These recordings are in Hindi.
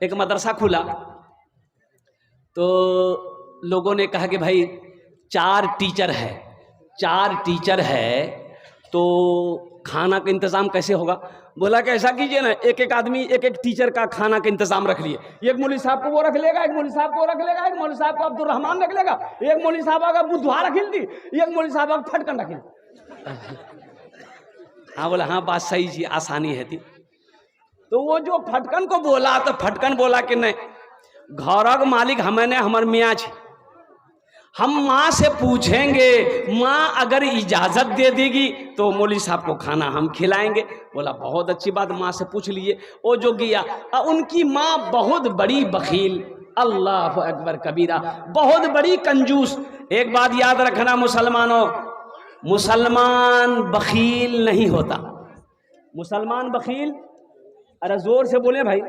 एक मदरसा खुला तो लोगों ने कहा कि भाई 4 टीचर है तो खाना का इंतज़ाम कैसे होगा। बोला कि ऐसा कीजिए ना, एक आदमी एक टीचर का खाना का इंतज़ाम रख लिए। एक मौलवी साहब को वो रख लेगा, एक मौलवी साहब को रख लेगा, एक मौलवी साहब को अब्दुल रहमान रख लेगा, एक मौलवी साहब अगर बुधवार रख दी, एक मौलवी साहब अगर फटकन रख ली। हाँ बोला हाँ बात सही जी, आसानी है थी। तो वो जो फटकन को बोला तो फटकन बोला कि नहीं, घर मालिक हमने हमर मियाँ छे, हम माँ से पूछेंगे, माँ अगर इजाज़त दे देगी तो मौलवी साहब को खाना हम खिलाएंगे। बोला बहुत अच्छी बात, माँ से पूछ लिए। वो जो गया, उनकी माँ बहुत बड़ी बखील, अल्लाह अकबर कबीरा, बहुत बड़ी कंजूस। एक बात याद रखना मुसलमानों, मुसलमान बखील नहीं होता। मुसलमान बखील, अरे जोर से बोले भाई,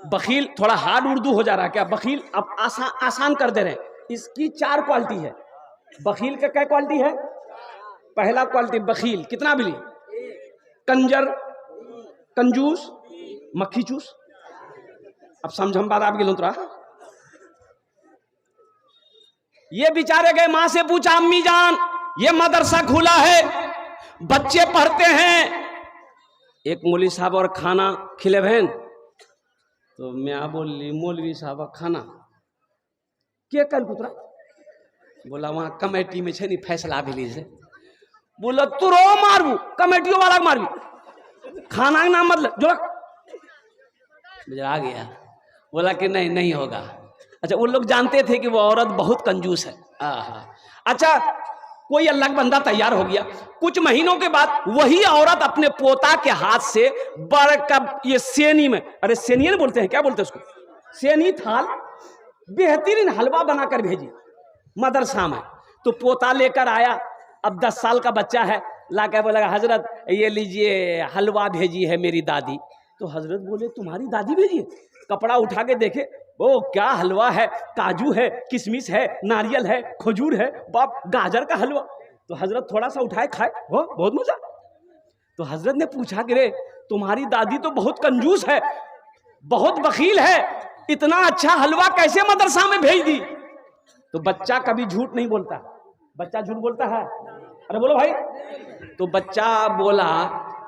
बखील थोड़ा हार्ड उर्दू हो जा रहा है क्या? बखील अब आसान कर दे रहे हैं। इसकी 4 क्वालिटी है। बखील का क्या क्वालिटी है? पहला क्वालिटी बखील, कितना बिली? कंजर, कंजूस, मक्खी चूस। अब समझम बात आपकी लुतरा। ये बेचारे गए, मां से पूछा अम्मी जान ये मदरसा खुला है, बच्चे पढ़ते हैं, एक मौलवी साहब और खाना खिले बहन। तो मैं बोली मौलवी साहब खाना के कर पुत्रा? बोला वहाँ कमेटी में छे नहीं फैसला भी लीजिए। बोला तू रो मारू कमेटियों वाला मारू, खाना ना मतलब जो आ गया। बोला कि नहीं नहीं होगा। अच्छा वो लोग जानते थे कि वो औरत बहुत कंजूस है। अच्छा कोई अल्लाह का बंदा तैयार हो गया, कुछ महीनों के बाद वही औरत अपने पोता के हाथ से बड़ कब ये सेनी में, अरे सेनियन बोलते हैं, क्या बोलते हैं उसको, सेनी थाल, बेहतरीन हलवा बनाकर भेजी मदरसा में। तो पोता लेकर आया, अब 10 साल का बच्चा है, ला के बोला हजरत ये लीजिए हलवा भेजी है मेरी दादी। तो हजरत बोले तुम्हारी दादी भेजी? कपड़ा उठा के देखे, ओ क्या हलवा है, काजू है, किशमिश है, नारियल है, खजूर है, बाप गाजर का हलवा। तो हजरत थोड़ा सा उठाए खाए, हो बहुत मजा। तो हजरत ने पूछा कि रे तुम्हारी दादी तो बहुत कंजूस है, बहुत बखील है, इतना अच्छा हलवा कैसे मदरसा में भेज दी? तो बच्चा कभी झूठ नहीं बोलता। बच्चा झूठ बोलता है? अरे बोलो भाई। तो बच्चा बोला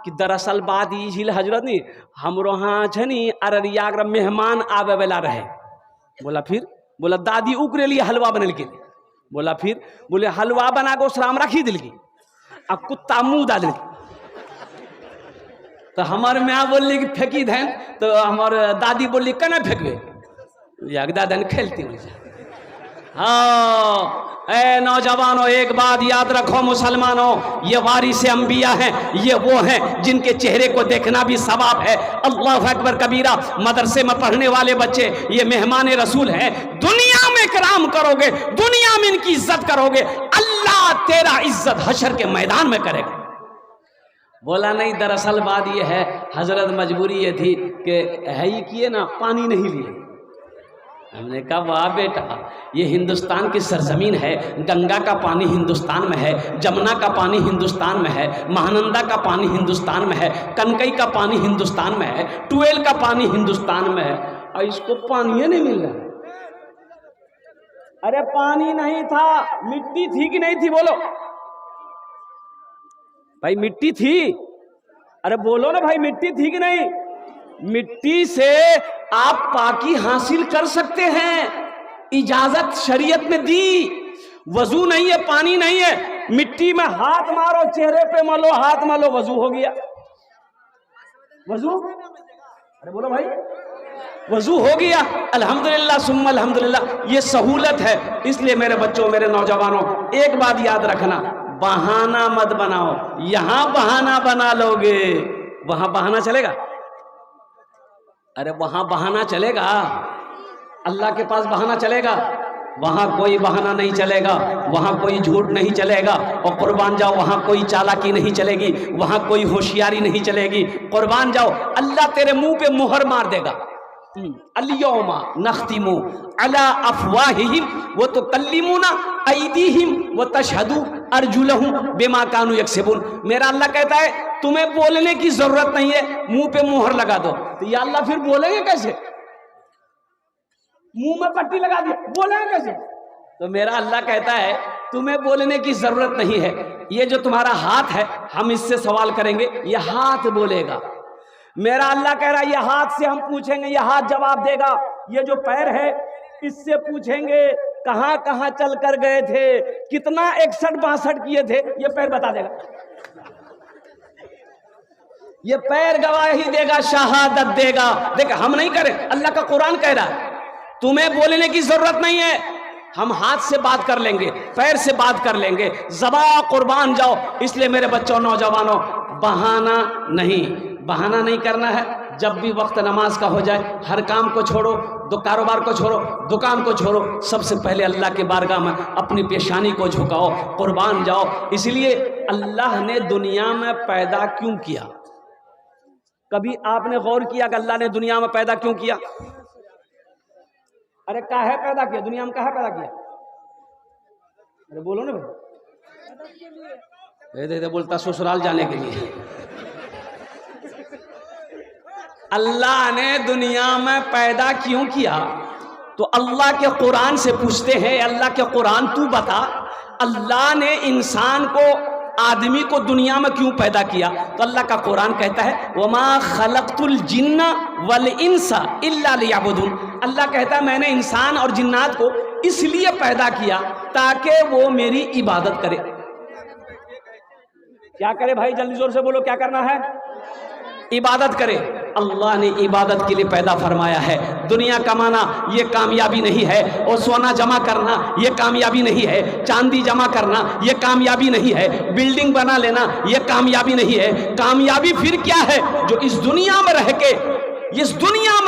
कि दरअसल बात ये झील हजरत नहीं, हमरो हाँ छनी अररिया मेहमान आवे वाला रहे। बोला फिर? बोला दादी उकरे लिए हलवा बनल के। बोला फिर? बोले हलवा बना के उसराम रखी दिल की, अब कुत्ता मुंह डाल। तो हमारे माँ बोली कि फेंकी धन, तो हमारे दादी बोली कना फेंकवे, दादा ने खेलती बोली। हाँ ए नौजवानों एक बात याद रखो मुसलमानों, ये वारिस अंबिया हैं, ये वो हैं जिनके चेहरे को देखना भी सवाब है। अल्लाह अकबर कबीरा। मदरसे में पढ़ने वाले बच्चे ये मेहमान रसूल हैं, दुनिया में कराम करोगे, दुनिया में इनकी इज्जत करोगे, अल्लाह तेरा इज्जत हशर के मैदान में करेगा। बोला नहीं दरअसल बात ये है हजरत, मजबूरी ये थी कि है ही किए ना पानी नहीं लिए। हमने कहा वाह बेटा, ये हिंदुस्तान की सरजमीन है, गंगा का पानी हिंदुस्तान में है, जमुना का पानी हिंदुस्तान में है, महानंदा का पानी हिंदुस्तान में है, कनकई का पानी हिंदुस्तान में है, ट्यूबवेल का पानी हिंदुस्तान में है, और इसको पानी नहीं मिल रहा। अरे पानी नहीं था, मिट्टी थी कि नहीं थी? बोलो भाई मिट्टी थी? अरे बोलो ना भाई मिट्टी थी कि नहीं? मिट्टी से आप पाकी हासिल कर सकते हैं, इजाजत शरीयत में दी। वजू नहीं है, पानी नहीं है, मिट्टी में हाथ मारो, चेहरे पे मलो, हाथ मलो, वजू हो गया। वजू, अरे बोलो भाई, वजू हो गया। अल्हम्दुलिल्लाह सुम्मा अल्हम्दुलिल्लाह, ये सहूलत है। इसलिए मेरे बच्चों, मेरे नौजवानों, एक बात याद रखना, बहाना मत बनाओ। यहां बहाना बना लोगे, वहां बहाना चलेगा? अरे वहां बहाना चलेगा? अल्लाह के पास बहाना चलेगा? वहां कोई बहाना नहीं चलेगा, वहां कोई झूठ नहीं चलेगा। और कुर्बान जाओ, वहां कोई चालाकी नहीं चलेगी, वहां कोई होशियारी नहीं चलेगी। कुर्बान जाओ, अल्लाह तेरे मुंह पे मुहर मार देगा। अल-यौमा नख्तिमु अला अफवाहिहिम व तुकल्लिमुना ऐदीहिम व तशहदु अर्जुलहुम बिमा कानू यक्सिबून। मेरा अल्लाह कहता है तुम्हें बोलने की जरूरत नहीं है, मुंह पे मुहर लगा दो। तो या अल्लाह फिर बोलेंगे कैसे? मुंह में पट्टी लगा दी, बोलेगा कैसे? तो मेरा अल्लाह कहता है तुम्हें बोलने की जरूरत नहीं है, ये जो तुम्हारा हाथ है हम इससे सवाल करेंगे, ये हाथ बोलेगा। मेरा अल्लाह कह रहा है ये हाथ से हम पूछेंगे, ये हाथ जवाब देगा। ये जो पैर है इससे पूछेंगे कहां कहां चल कर गए थे, कितना 61-62 किए थे, ये पैर बता देगा। ये पैर गवाही देगा, शहादत देगा। देख हम नहीं करें, अल्लाह का कुरान कह रहा है तुम्हें बोलने की जरूरत नहीं है, हम हाथ से बात कर लेंगे, पैर से बात कर लेंगे, ज़बा कुर्बान जाओ। इसलिए मेरे बच्चों, नौजवानों, बहाना नहीं करना है। जब भी वक्त नमाज का हो जाए, हर काम को छोड़ो, कारोबार को छोड़ो, दुकान को छोड़ो, सबसे पहले अल्लाह के बारगाह में अपनी पेशानी को झुकाओ, कुर्बान जाओ। इसलिए अल्लाह ने दुनिया में पैदा क्यों किया? कभी आपने गौर किया कि अल्लाह ने दुनिया में पैदा क्यों किया? अरे काहे पैदा किया? दुनिया में काहे पैदा किया? अरे बोलो ना भाई। दे बोलता ससुराल जाने के लिए। अल्लाह ने दुनिया में पैदा क्यों किया? तो अल्लाह के कुरान से पूछते हैं, अल्लाह के कुरान तू बता, अल्लाह ने इंसान को, आदमी को दुनिया में क्यों पैदा किया? तो अल्लाह का कुरान कहता है वमा खलक़तुल जिन्ना वल इंसा इल्ला लियअबुदून। अल्लाह कहता है मैंने इंसान और जिन्नात को इसलिए पैदा किया ताकि वो मेरी इबादत करे। क्या करे भाई? जल्दी जोर से बोलो, क्या करना है? इबादत करे। अल्लाह ने इबादत के लिए पैदा फरमाया है। दुनिया कमाना ये कामयाबी नहीं है, और सोना जमा करना ये कामयाबी नहीं है, चांदी जमा करना ये कामयाबी नहीं है, बिल्डिंग बना लेना ये कामयाबी नहीं है। कामयाबी फिर क्या है? जो इस दुनिया में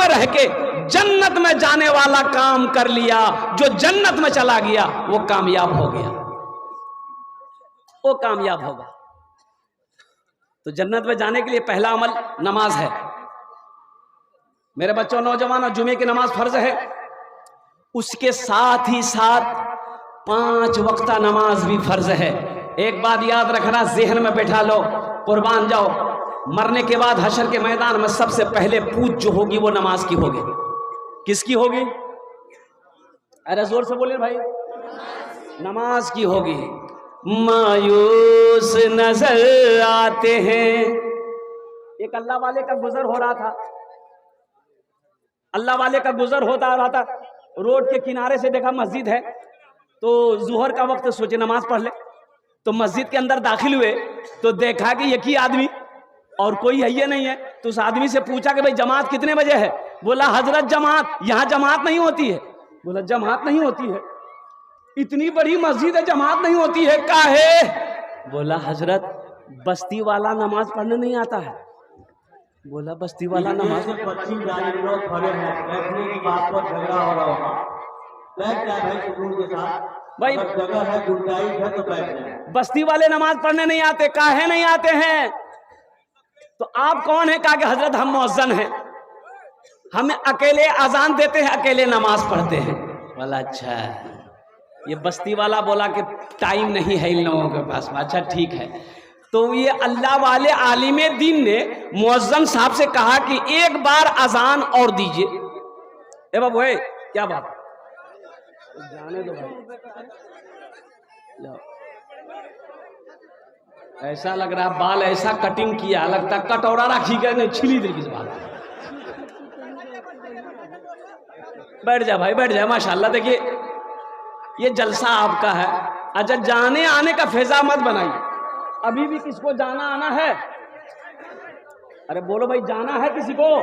रह के जन्नत में जाने वाला काम कर लिया, जो जन्नत में चला गया वो कामयाब हो गया, वो कामयाब होगा। तो जन्नत में जाने के लिए पहला अमल नमाज है। मेरे बच्चों, नौजवानों, जुमे की नमाज फर्ज है, उसके साथ ही साथ 5 वक्ता नमाज भी फर्ज है। एक बात याद रखना, ज़हन में बैठा लो, कुर्बान जाओ, मरने के बाद हशर के मैदान में सबसे पहले पूछ जो होगी वो नमाज की होगी। किसकी होगी? अरे जोर से बोलिए भाई। नमाज की होगी। मायूस नजर आते हैं। एक अल्लाह वाले का गुजर हो रहा था, अल्लाह वाले का गुजर होता रहा था, रोड के किनारे से देखा मस्जिद है, तो जुहर का वक्त सोचे नमाज पढ़ ले। तो मस्जिद के अंदर दाखिल हुए तो देखा कि एक ही आदमी और कोई है ये नहीं है। तो उस आदमी से पूछा कि भाई जमात कितने बजे है? बोला हजरत जमात, यहाँ जमात नहीं होती है। बोला जमात नहीं होती है? इतनी बड़ी मस्जिद है, जमात नहीं होती है, काहे? बोला हजरत बस्ती वाला नमाज पढ़ने नहीं आता है। बोला बस्ती वाला नमाज लोग खड़े हैं, बैठने की बात पर झगड़ा हो रहा होगा, बैठ जाए भाई सुकून के साथ, भाई जगह है, गुंजाइश है तो बैठ जाए। बस्ती वाले नमाज पढ़ने नहीं आते, काहे नहीं आते हैं? तो आप कौन है? कहा कि हजरत हम मुअज्जिन हैं, हम अकेले अजान देते हैं, अकेले नमाज पढ़ते हैं। बोला अच्छा, ये बस्ती वाला बोला कि टाइम नहीं है इन लोगों के पास। अच्छा ठीक है। तो ये अल्लाह वाले आलिम दीन ने मुअज्जिन साहब से कहा कि एक बार अजान और दीजिए। ए बाबू है क्या बात? जाने दो भाई। ऐसा लग रहा बाल ऐसा कटिंग किया, लगता कटोरा राखी गए छिली दिल की बात। बैठ जा भाई, बैठ जा। माशाल्लाह, देखिए ये जलसा आपका है। अच्छा, जाने आने का फैजा मत बनाइए। अभी भी किसको जाना आना है? अरे बोलो भाई, जाना है किसी को?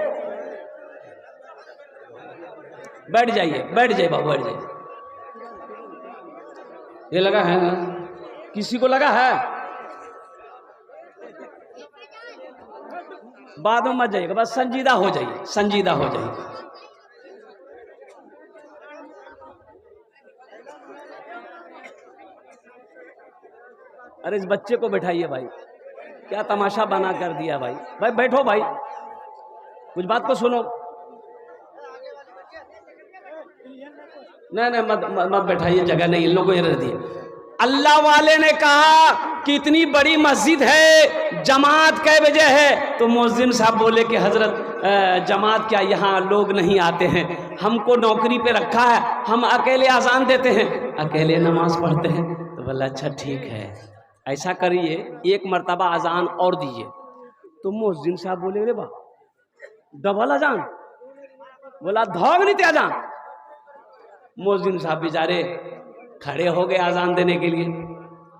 बैठ जाइए, बैठ जाइए बाबू, बैठ जाइए। ये लगा है ना? किसी को लगा है? बाद में मत जाइएगा, बस संजीदा हो जाइए, संजीदा हो जाइए। अरे इस बच्चे को बैठाइए भाई, क्या तमाशा बना कर दिया भाई। भाई बैठो भाई, कुछ बात को सुनो। नहीं नहीं, मत बैठाइए, जगह नहीं, इन लोगों को ये रह दिए। अल्लाह वाले ने कहा कि इतनी बड़ी मस्जिद है, जमात कै बजे है? तो मुअज्जिन साहब बोले कि हजरत जमात क्या, यहाँ लोग नहीं आते हैं, हमको नौकरी पे रखा है, हम अकेले अजान देते हैं, अकेले नमाज पढ़ते हैं। तो बोला अच्छा ठीक है, ऐसा करिए एक मर्तबा अजान और दीजिए। तो मुअज्जिन साहब बोले रे बा डबल अजान? बोला धौग नहीं थे अजान। मुअज्जिन साहब बेचारे खड़े हो गए अजान देने के लिए,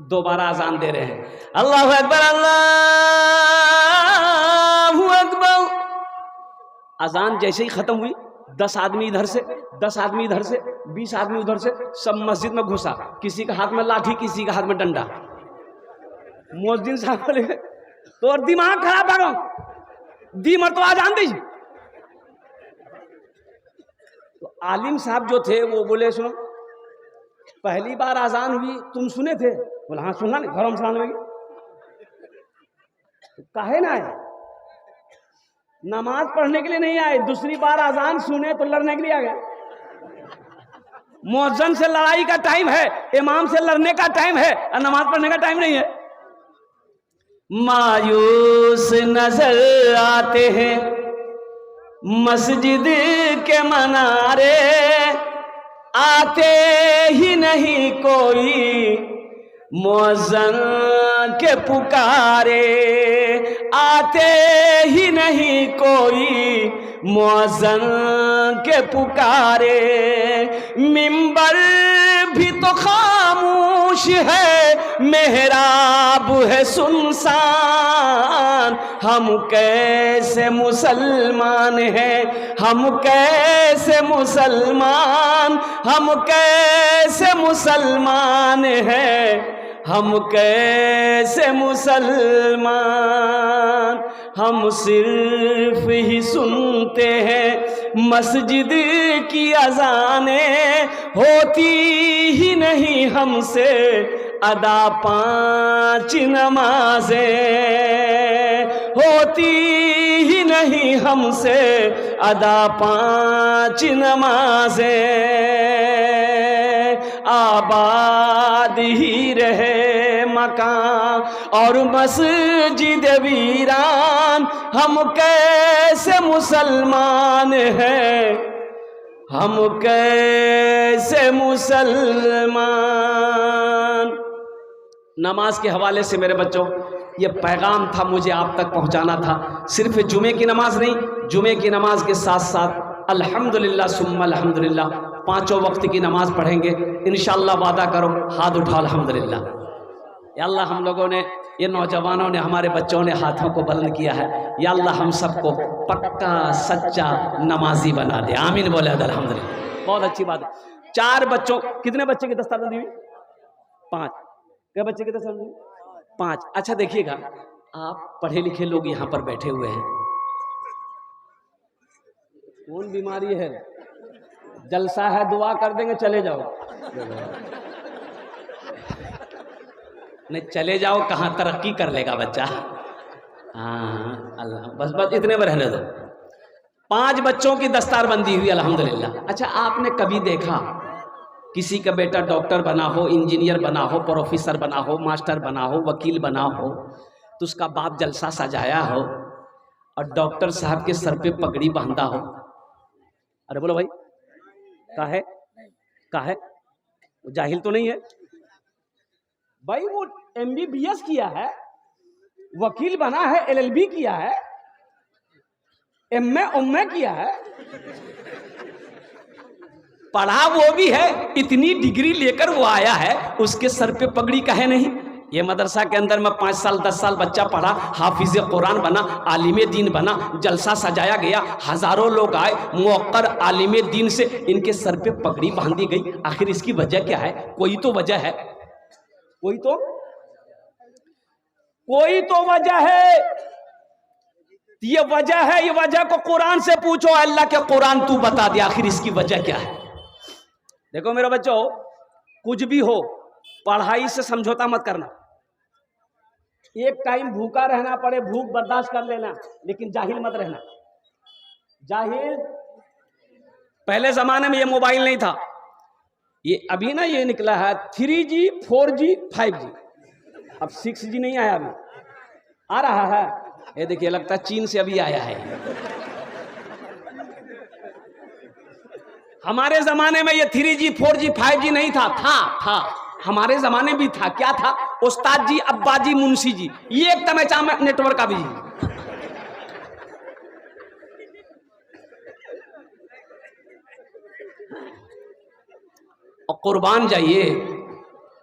दोबारा अजान दे रहे हैं, अल्लाहु अकबर अल्लाहु अकबर। अजान जैसे ही खत्म हुई 10 आदमी इधर से, 10 आदमी इधर से, 20 आदमी उधर से, सब मस्जिद में घुसा, किसी का हाथ में लाठी, किसी का हाथ में डंडा। मुअज्जिन साहब बोले तो दिमाग खराब करो, दी मर तो अजान दी। तो आलिम साहब जो थे वो बोले सुनो, पहली बार आजान हुई तुम सुने थे? बोला हाँ सुना, नहीं घर में सुनाने लगी। तो काहे ना आए? नमाज पढ़ने के लिए नहीं आए, दूसरी बार आजान सुने तो लड़ने के लिए आ गए। मुअज्जिन से लड़ाई का टाइम है, इमाम से लड़ने का टाइम है, और नमाज पढ़ने का टाइम नहीं है। मायूस नजर आते हैं मस्जिद के मनारे, आते ही नहीं कोई मुअज्जिन के पुकारे, आते ही नहीं कोई मुअज्जिन के पुकारे। मिंबर भी तो खामोश है, मेहराब है सुनसान, हम कैसे मुसलमान हैं, हम कैसे मुसलमान, हम कैसे मुसलमान हैं, हम कैसे मुसलमान। हम सिर्फ ही सुनते हैं मस्जिद की अज़ानें, होती ही नहीं हमसे अदा 5 नमाजें, होती ही नहीं हमसे अदा 5 नमाजें। आबाद ही रहे मकान और मस्जिद वीरान, हम कैसे मुसलमान हैं, हम कैसे मुसलमान। नमाज के हवाले से मेरे बच्चों ये पैगाम था, मुझे आप तक पहुंचाना था। सिर्फ जुमे की नमाज नहीं, जुमे की नमाज के साथ साथ अल्हम्दुलिल्लाह सुम्मा अल्हम्दुलिल्लाह 5 वक्त की नमाज पढ़ेंगे इंशाअल्लाह। वादा करो, हाथ उठाओ अल्हम्दुलिल्लाह। या अल्लाह हम लोगों ने, ये नौजवानों ने, हमारे बच्चों ने हाथों को बुलंद किया है, या अल्लाह हम सबको पक्का सच्चा नमाजी बना दे, आमीन बोले अल्हम्दुलिल्लाह। बहुत अच्छी बात है। 4 बच्चों, कितने बच्चे की दस्तारबंदी हुई? 5। क्या बच्चे की दस्तारबंदी? 5। अच्छा देखिएगा, आप पढ़े लिखे लोग यहाँ पर बैठे हुए हैं, कौन बीमारी है? जलसा है, दुआ कर देंगे, चले जाओ। नहीं चले जाओ कहाँ, तरक्की कर लेगा बच्चा। हाँ अल्लाह, बस इतने में रहने दो। 5 बच्चों की दस्तारबंदी हुई अल्हम्दुलिल्लाह। अच्छा आपने कभी देखा किसी का बेटा डॉक्टर बना हो, इंजीनियर बना हो, प्रोफेसर बना हो, मास्टर बना हो, वकील बना हो, तो उसका बाप जलसा सजाया हो और डॉक्टर साहब के सर पे पगड़ी बांधा हो? अरे बोलो भाई, काहे काहे? वो जाहिल तो नहीं है भाई, वो MBBS किया है, वकील बना है, LLB किया है, MA किया है, पढ़ा वो भी है, इतनी डिग्री लेकर वो आया है, उसके सर पे पगड़ी काहे नहीं? ये मदरसा के अंदर में 5 साल 10 साल बच्चा पढ़ा, हाफिज कुरान बना, आलिम दीन बना, जलसा सजाया गया, हजारों लोग आए, मुअक्कर आलिम दीन से इनके सर पे पगड़ी बांधी गई। आखिर इसकी वजह क्या है? कोई तो वजह है, कोई तो वजह है। ये वजह है, ये वजह को कुरान से पूछो, अल्लाह के कुरान तू बता दे आखिर इसकी वजह क्या है। देखो मेरे बच्चों, कुछ भी हो पढ़ाई से समझौता मत करना। एक टाइम भूखा रहना पड़े, भूख बर्दाश्त कर लेना, लेकिन जाहिल मत रहना। जाहिल, पहले जमाने में ये मोबाइल नहीं था, ये अभी ना ये निकला है 3G 4G 5G, अब 6G नहीं आया, अभी आ रहा है। ये देखिए लगता है चीन से अभी आया है। हमारे जमाने में ये 3G 4G 5G नहीं था हमारे जमाने भी था। क्या था? उस्ताद जी, अब्बा जी, मुंशी जी, ये एक तमचा नेटवर्क का भी। और कुर्बान जाइए,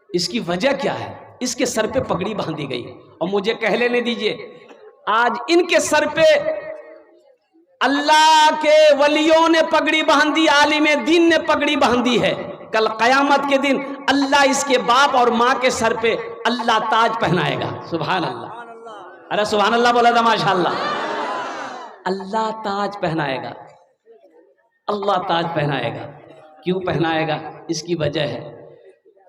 इसकी वजह क्या है? इसके सर पे पगड़ी बांधी गई। और मुझे कह लेने दीजिए, आज इनके सर पे अल्लाह के वलियों ने पगड़ी बांधी, आलिम दीन ने पगड़ी बांधी है। कल कयामत के दिन अल्लाह इसके बाप और माँ के सर पे अल्लाह ताज पहनाएगा। सुभान अल्लाह, अरे सुभान अल्लाह बोला था माशाअल्लाह। अल्लाह ताज पहनाएगा, अल्लाह ताज पहनाएगा। क्यों पहनाएगा? इसकी वजह है,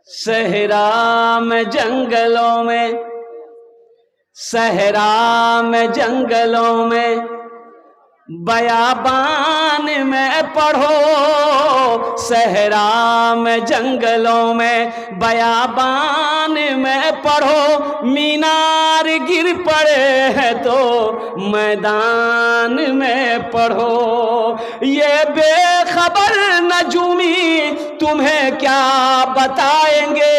सहरा में जंगलों में, सहरा में जंगलों में, बयाबान में पढ़ो, सहरा में जंगलों में, बयाबान में पढ़ो, मीनार गिर पड़े हैं तो मैदान में पढ़ो। ये बेखबर नजूमी तुम्हें क्या बताएंगे,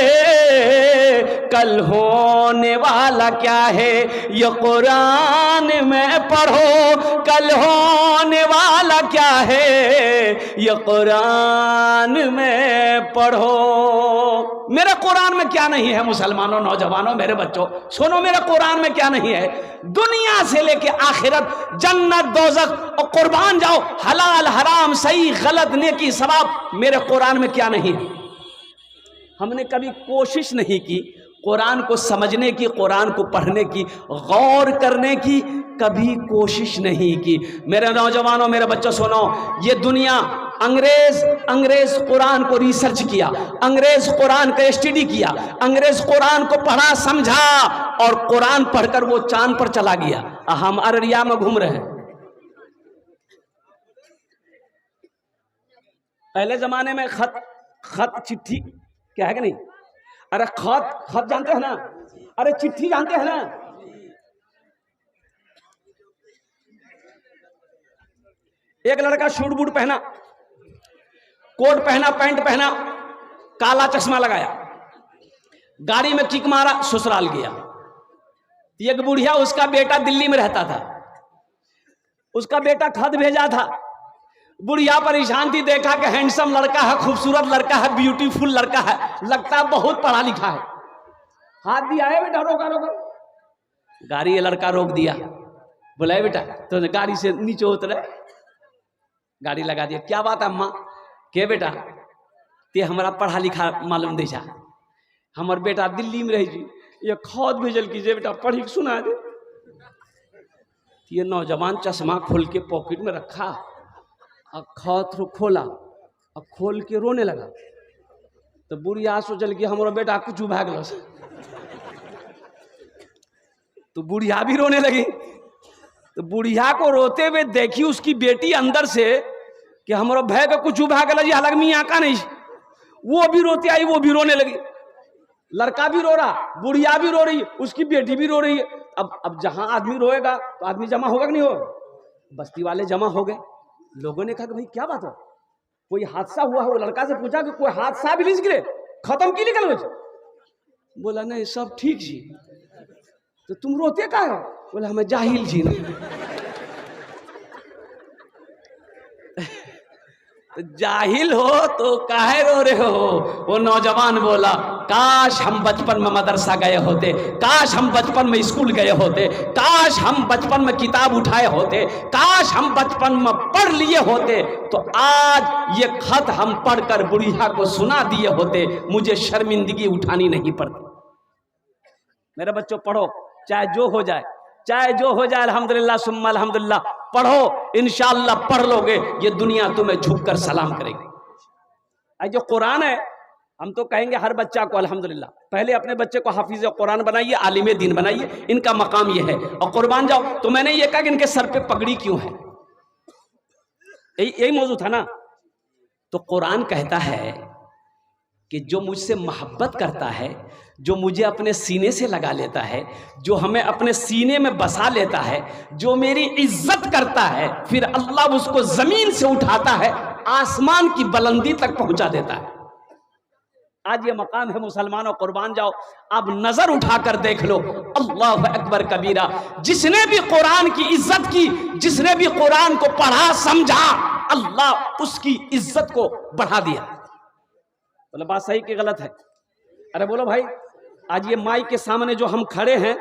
कल होने वाला क्या है ये कुरान में पढ़ो, कल होने वाला क्या है ये कुरान में पढ़ो। मेरे कुरान में क्या नहीं है? मुसलमानों, नौजवानों, मेरे बच्चों सुनो, मेरे कुरान में क्या नहीं है? दुनिया से लेके आखिरत, जन्नत, दोज़ख, और कुर्बान जाओ, हलाल हराम, सही गलत, नेकी सवाब, मेरे कुरान में क्या नहीं है? हमने कभी कोशिश नहीं की कुरान को समझने की, कुरान को पढ़ने की, गौर करने की कभी कोशिश नहीं की। मेरे नौजवानों, मेरे बच्चों सुनो, ये दुनिया, अंग्रेज कुरान को रिसर्च किया, अंग्रेज कुरान का स्टडी किया, अंग्रेज कुरान को पढ़ा समझा और कुरान पढ़कर वो चांद पर चला गया। हम अररिया में घूम रहे हैं। पहले जमाने में खत चिट्ठी, क्या है कि नहीं? अरे खत जानते हैं ना? अरे चिट्ठी जानते हैं ना? एक लड़का शूट बूट पहना, कोट पहना, पैंट पहना, काला चश्मा लगाया, गाड़ी में किक मारा, ससुराल गया। एक बुढ़िया, उसका बेटा दिल्ली में रहता था, उसका बेटा खत भेजा था। बुढ़िया परेशान थी, देखा कि हैंडसम लड़का है, खूबसूरत लड़का है, ब्यूटीफुल लड़का है, लगता है बहुत पढ़ा लिखा है। हाथ दिया है, बेटा रोका रोका, गाड़ी ये लड़का रोक दिया, बोला बेटा तो गाड़ी से नीचे उतरे, गाड़ी लगा दिया। क्या बात है अम्मा? के बेटा ते हमारा पढ़ा लिखा मालूम दे जा, हमार बेटा दिल्ली में रही जी, ये खत भेजल कीजिए बेटा, पढ़ी के सुना दे। ये नौजवान चश्मा खोल के पॉकेट में रखा, खत खोला और खोल के रोने लगा। तो बुढ़िया सोचल कि हमारा बेटा कुछ भाग लो, तो बुढ़िया भी रोने लगी। तो बुढ़िया को रोते हुए देखी उसकी बेटी अंदर से कि हमारा भय का कुछ भाग गया जी, अलग मियाँ का नहीं। वो भी रोती आई, वो भी रोने लगी, लड़का भी रो रहा, बुढ़िया भी रो रही, उसकी बेटी भी रो रही है। अब जहां आदमी रोएगा तो आदमी जमा होगा कि नहीं होगा? बस्ती वाले जमा हो गए। लोगों ने कहा कि भाई क्या बात है, कोई हादसा हुआ? वो लड़का से पूछा कि कोई हादसा भी गिरे, खत्म की निकल गए? बोला नहीं सब ठीक जी। तो तुम रोते का हो? बोला हमें जाहिल जी नहीं। तो जाहिल हो तो काहे रो रहे हो? वो नौजवान बोला काश हम बचपन में मदरसा गए होते, काश हम बचपन में स्कूल गए होते, काश हम बचपन में किताब उठाए होते, काश हम बचपन में पढ़ लिए होते, तो आज ये खत हम पढ़कर बुढ़िया को सुना दिए होते, मुझे शर्मिंदगी उठानी नहीं पड़ती। मेरे बच्चों पढ़ो, चाहे जो हो जाए, चाहे जो हो जाए, अल्हम्दुलिल्लाह सुम्मा अल्हम्दुलिल्लाह, पढ़ो, इंशाअल्लाह पढ़ लोगे, ये दुनिया तुम्हें झुककर सलाम करेगी। आज जो कुरान है, हम तो कहेंगे हर बच्चा को अल्हम्दुलिल्लाह, पहले अपने बच्चे को हाफिज कुरान बनाइए, आलिम दीन बनाइए, इनका मकाम ये है। और कुर्बान जाओ, तो मैंने ये कहा कि इनके सर पे पगड़ी क्यों है, यही मौजूद था ना। तो कुरान कहता है कि जो मुझसे मोहब्बत करता है, जो मुझे अपने सीने से लगा लेता है, जो हमें अपने सीने में बसा लेता है, जो मेरी इज्जत करता है, फिर अल्लाह उसको ज़मीन से उठाता है, आसमान की बुलंदी तक पहुंचा देता है। आज ये मकाम है मुसलमानों, कुर्बान जाओ, अब नजर उठाकर देख लो, अल्लाह अकबर कबीरा। जिसने भी कुरान की इज्जत की, जिसने भी कुरान को पढ़ा समझा, अल्लाह उसकी इज्जत को बढ़ा दिया। बोले बात सही कि गलत है? अरे बोलो भाई, आज ये माइक के सामने जो हम खड़े हैं,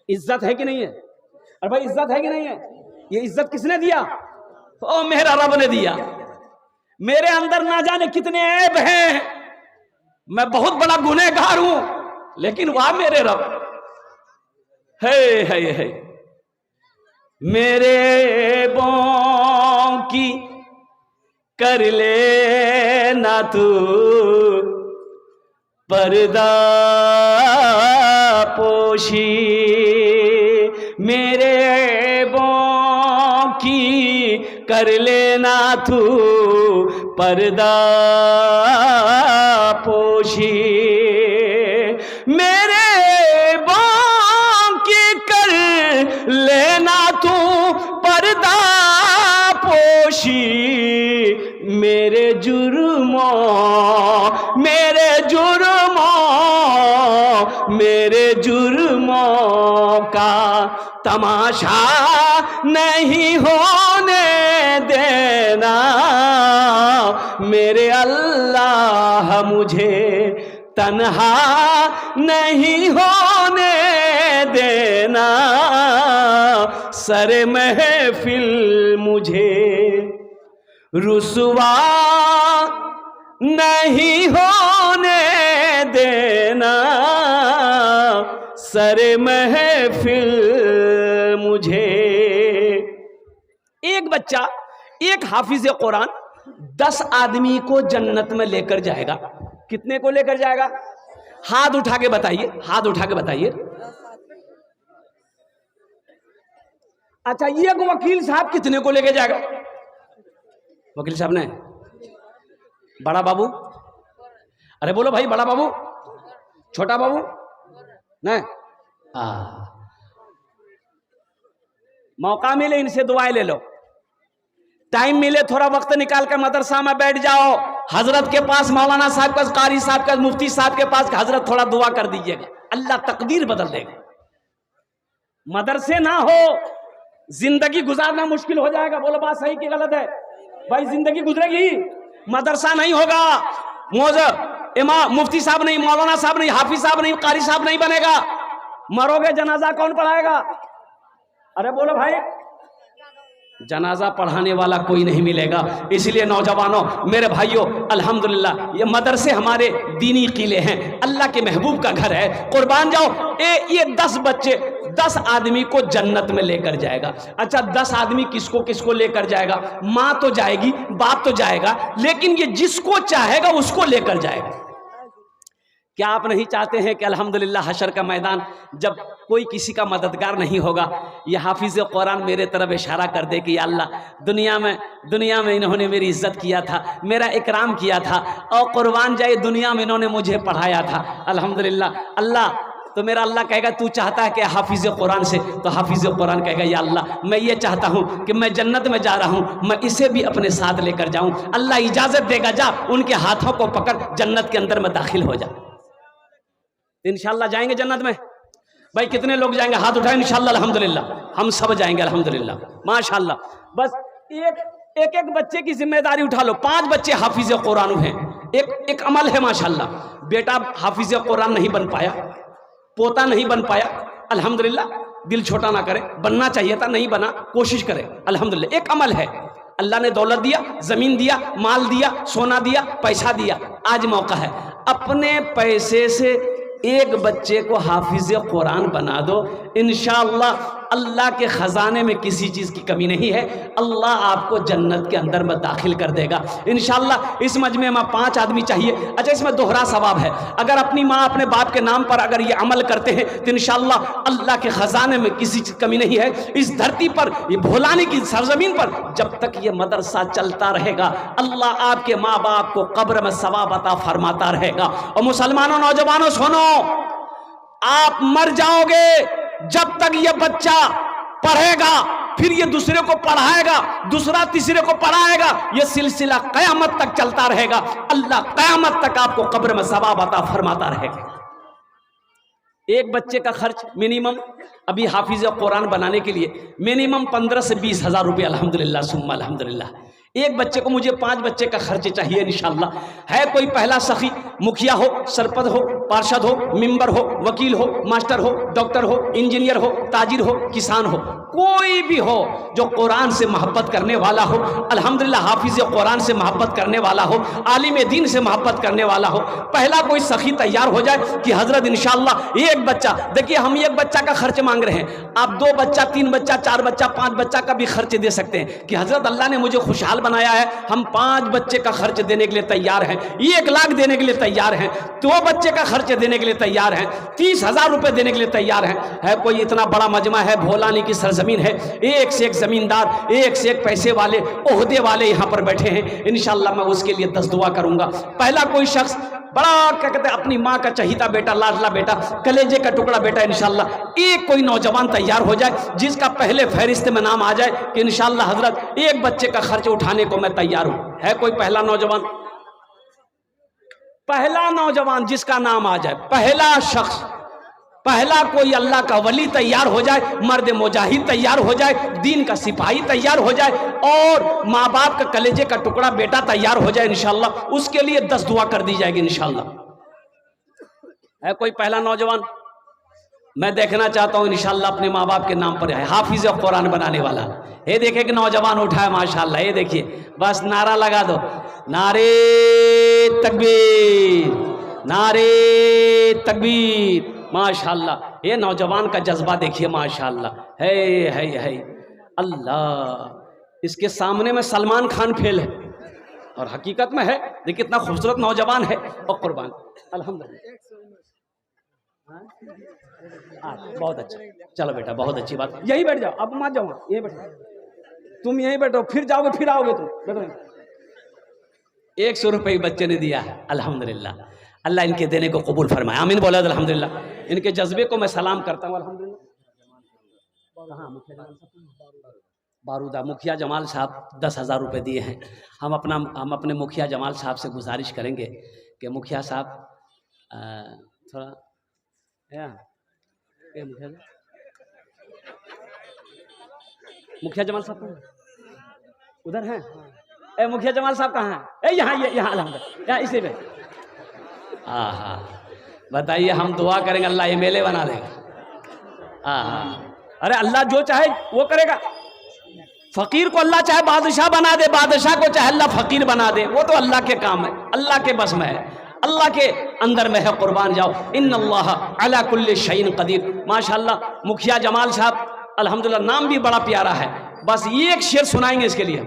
इज्जत है कि नहीं है? अरे भाई इज्जत है कि नहीं है? ये इज्जत किसने दिया? ओ मेरा रब ने दिया। मेरे अंदर ना जाने कितने ऐब हैं, मैं बहुत बड़ा गुनहगार हूं, लेकिन वाह मेरे रब, है मेरे ऐबों की कर ले ना तू पर्दा पोशी, मेरे ऐबों की कर लेना तू पर्दा पोशी, मेरे ऐबों की कर लेना तू पर्दा पोशी, मेरे जुर्मों का तमाशा नहीं होने देना, मेरे अल्लाह मुझे तन्हा नहीं होने देना, सरे महफिल मुझे रुसवा नहीं होने देना, सरे महफिल मुझे। एक बच्चा, एक हाफिज कुरान 10 आदमी को जन्नत में लेकर जाएगा। कितने को लेकर जाएगा? हाथ उठा के बताइए, हाथ उठा के बताइए। अच्छा, ये वकील साहब कितने को लेकर जाएगा? वकील साहब ने, बड़ा बाबू, अरे बोलो भाई, बड़ा बाबू, छोटा बाबू नहीं? मौका मिले इनसे दुआएं ले लो, टाइम मिले थोड़ा वक्त निकाल कर मदरसा में बैठ जाओ, हजरत के पास, मौलाना साहब का, कारी साहब का, मुफ्ती साहब के पास, हजरत थोड़ा दुआ कर दीजिएगा, अल्लाह तकदीर बदल देगा। मदरसे ना हो जिंदगी गुजारना मुश्किल हो जाएगा। बोलो बात सही कि गलत है? भाई जिंदगी गुजरेगी, मदरसा नहीं होगा, मौजूद इमाम मुफ्ती साहब नहीं, मौलाना साहब नहीं, हाफिज साहब नहीं, कारी साहब नहीं बनेगा, मरोगे जनाजा कौन पढ़ाएगा? अरे बोलो भाई, जनाजा पढ़ाने वाला कोई नहीं मिलेगा। इसलिए नौजवानों, मेरे भाइयों, अल्हम्दुलिल्लाह ये मदरसे हमारे दीनी किले हैं, अल्लाह के महबूब का घर है। कुर्बान जाओ, ये 10 बच्चे 10 आदमी को जन्नत में लेकर जाएगा। अच्छा, 10 आदमी किसको किसको लेकर जाएगा? माँ तो जाएगी, बाप तो जाएगा, लेकिन ये जिसको चाहेगा उसको लेकर जाएगा। क्या आप नहीं चाहते हैं कि अल्हम्दुलिल्लाह हशर का मैदान जब कोई किसी का मददगार नहीं होगा, ये हाफिज कुरान मेरे तरफ इशारा कर दे कि या अल्लाह, दुनिया में इन्होंने मेरी इज्जत किया था, मेरा इकराम किया था, और कुर्बान जाए दुनिया में इन्होंने मुझे पढ़ाया था। अल्हम्दुलिल्लाह अल्लाह, तो मेरा अल्लाह कहेगा तू चाहता है कि हाफिज कुरान से, तो हाफिज कुरान कहेगा या अल्लाह, मैं ये चाहता हूँ कि मैं जन्नत में जा रहा हूँ, मैं इसे भी अपने साथ लेकर जाऊँ। अल्लाह इजाज़त देगा, जा उनके हाथों को पकड़ जन्नत के अंदर में दाखिल हो जा। इंशाल्लाह जाएंगे जन्नत में? भाई कितने लोग जाएंगे? हाथ उठाएं। इंशाल्लाह, अल्हम्दुलिल्लाह हम सब जाएंगे, अल्हम्दुलिल्लाह, माशाल्लाह। बस एक बच्चे की जिम्मेदारी उठा लो। 5 बच्चे हाफिज कुरान हैं, एक अमल है माशाल्लाह। बेटा हाफिज कुरान नहीं बन पाया, पोता नहीं बन पाया, अल्हम्दुलिल्लाह, दिल छोटा ना करे, बनना चाहिए था, नहीं बना, कोशिश करे, अल्हम्दुलिल्लाह। एक अमल है, अल्लाह ने दौलत दिया, जमीन दिया, माल दिया, सोना दिया, पैसा दिया, आज मौका है, अपने पैसे से एक बच्चे को हाफिज कुरान बना दो। इंशाअल्लाह अल्लाह के ख़जाने में किसी चीज़ की कमी नहीं है। अल्लाह आपको जन्नत के अंदर में दाखिल कर देगा इंशाअल्लाह। इस मजमे में 5 आदमी चाहिए। अच्छा, इसमें दोहरा सवाब है। अगर अपनी माँ अपने बाप के नाम पर अगर ये अमल करते हैं तो इंशाअल्लाह अल्लाह के ख़जाने में किसी चीज़ की कमी नहीं है। इस धरती पर, ये भोलाने की सरजमीन पर जब तक ये मदरसा चलता रहेगा, अल्लाह आपके माँ बाप को कब्र में सवाब अता फरमाता रहेगा। और मुसलमानों, नौजवानों सुनो, आप मर जाओगे जब तक ये बच्चा पढ़ेगा, फिर ये दूसरे को पढ़ाएगा, दूसरा तीसरे को पढ़ाएगा, ये सिलसिला कयामत तक चलता रहेगा। अल्लाह कयामत तक आपको कब्र में सवाब अता फरमाता रहेगा। एक बच्चे का खर्च मिनिमम, अभी हाफिज कुरान बनाने के लिए मिनिमम 15 से 20 हज़ार रुपये, अल्हम्दुलिल्लाह सुम्मा अल्हम्दुलिल्लाह। एक बच्चे को, मुझे 5 बच्चे का खर्च चाहिए इंशाअल्लाह। है कोई पहला सखी, मुखिया हो, सरपंच हो, पार्षद हो, मेंबर हो, वकील हो, मास्टर हो, डॉक्टर हो, इंजीनियर हो, ताजिर हो, किसान हो, कोई भी हो जो कुरान से मोहब्बत करने वाला हो, अल्हम्दुलिल्लाह हाफिज कुरान से मोहब्बत करने वाला हो, आलिम दीन से मोहब्बत करने वाला हो, पहला कोई सखी तैयार हो जाए कि हजरत इंशाअल्लाह एक बच्चा, देखिए हम एक बच्चा का खर्च मांग रहे हैं, आप 2 बच्चा, 3 बच्चा, 4 बच्चा, 5 बच्चा का भी खर्च दे सकते हैं कि हजरत अल्लाह ने मुझे खुशहाल बनाया है, हम 5 बच्चे का खर्च देने के लिए तैयार हैं, 1 लाख देने के लिए तैयार हैं, 2 बच्चे का खर्च देने के लिए तैयार हैं, 30 हज़ार रुपए देने के लिए तैयार हैं। है कोई इतना बड़ा मजमा है, भोलानी की सरजमीन है, एक से एक जमींदार, एक से एक पैसे वाले, ओहदे वाले यहाँ पर बैठे हैं। इंशाअल्लाह मैं उसके लिए 10 दुआ करूंगा। पहला कोई शख्स बड़ा क्या कहते हैं, अपनी माँ का चहीता बेटा, लाडला बेटा, कलेजे का टुकड़ा बेटा, इंशाअल्लाह एक कोई नौजवान तैयार हो जाए जिसका पहले फहरिस्त में नाम आ जाए कि इंशाअल्लाह हजरत एक बच्चे का खर्च उठाने को मैं तैयार हूं। है कोई पहला नौजवान? पहला नौजवान जिसका नाम आ जाए, पहला शख्स, पहला कोई अल्लाह का वली तैयार हो जाए, मर्द मुजाहिद तैयार हो जाए, दीन का सिपाही तैयार हो जाए और माँ बाप का कलेजे का टुकड़ा बेटा तैयार हो जाए इंशाअल्लाह, उसके लिए 10 दुआ कर दी जाएगी इंशाअल्लाह। है कोई पहला नौजवान? मैं देखना चाहता हूँ इंशाअल्लाह अपने माँ बाप के नाम पर है, हाफिज कुरान बनाने वाला। ये देखिए कि नौजवान उठा है माशाअल्लाह, ये देखिए, बस नारा लगा दो, नारे तकबीर, नारे तकबीर, माशाअल्लाह। ये नौजवान का जज्बा देखिए माशाअल्लाह, है अल्लाह। इसके सामने में सलमान खान फेल है और हकीकत में है। देखिए इतना खूबसूरत नौजवान है और कुर्बान, अल्हम्दुलिल्लाह। बहुत अच्छा, चलो बेटा बहुत अच्छी बात। यही बैठ जाओ, अब मत जाओ, यही बैठो, तुम यही बैठो, फिर जाओगे फिर आओगे तुम, बैठो। 100 रुपये बच्चे ने दिया है, अल्हम्दुलिल्लाह। अल्लाह इनके देने को कबूल फरमाए, आमीन बोला अल्हम्दुलिल्लाह। इनके जज्बे को मैं सलाम करता हूँ अल्हम्दुलिल्लाह। बारूदा मुखिया जमाल साहब 10,000 रुपये दिए हैं। हम अपने मुखिया जमाल साहब से गुजारिश करेंगे कि मुखिया साहब थोड़ा मुखिया जमाल साहब उधर हैं? मुखिया जमाल साहब कहाँ हैं? यहाँ अल्हम्दुलिल्लाह, यहाँ इसी में। हाँ, बताइए, हम दुआ करेंगे अल्लाह MLA बना देगा। हाँ, अरे अल्लाह जो चाहे वो करेगा। फकीर को अल्लाह चाहे बादशाह बना दे, बादशाह को चाहे अल्लाह फकीर बना दे, वो तो अल्लाह के काम है, अल्लाह के बस में है, अल्लाह के अंदर में है। कुर्बान जाओ, इन्नल्लाह अला कुल्ली शैइन कदीर। माशाअल्लाह मुखिया जमाल साहब अल्हम्दुलिल्लाह, नाम भी बड़ा प्यारा है। बस एक शेर सुनाएंगे इसके लिए,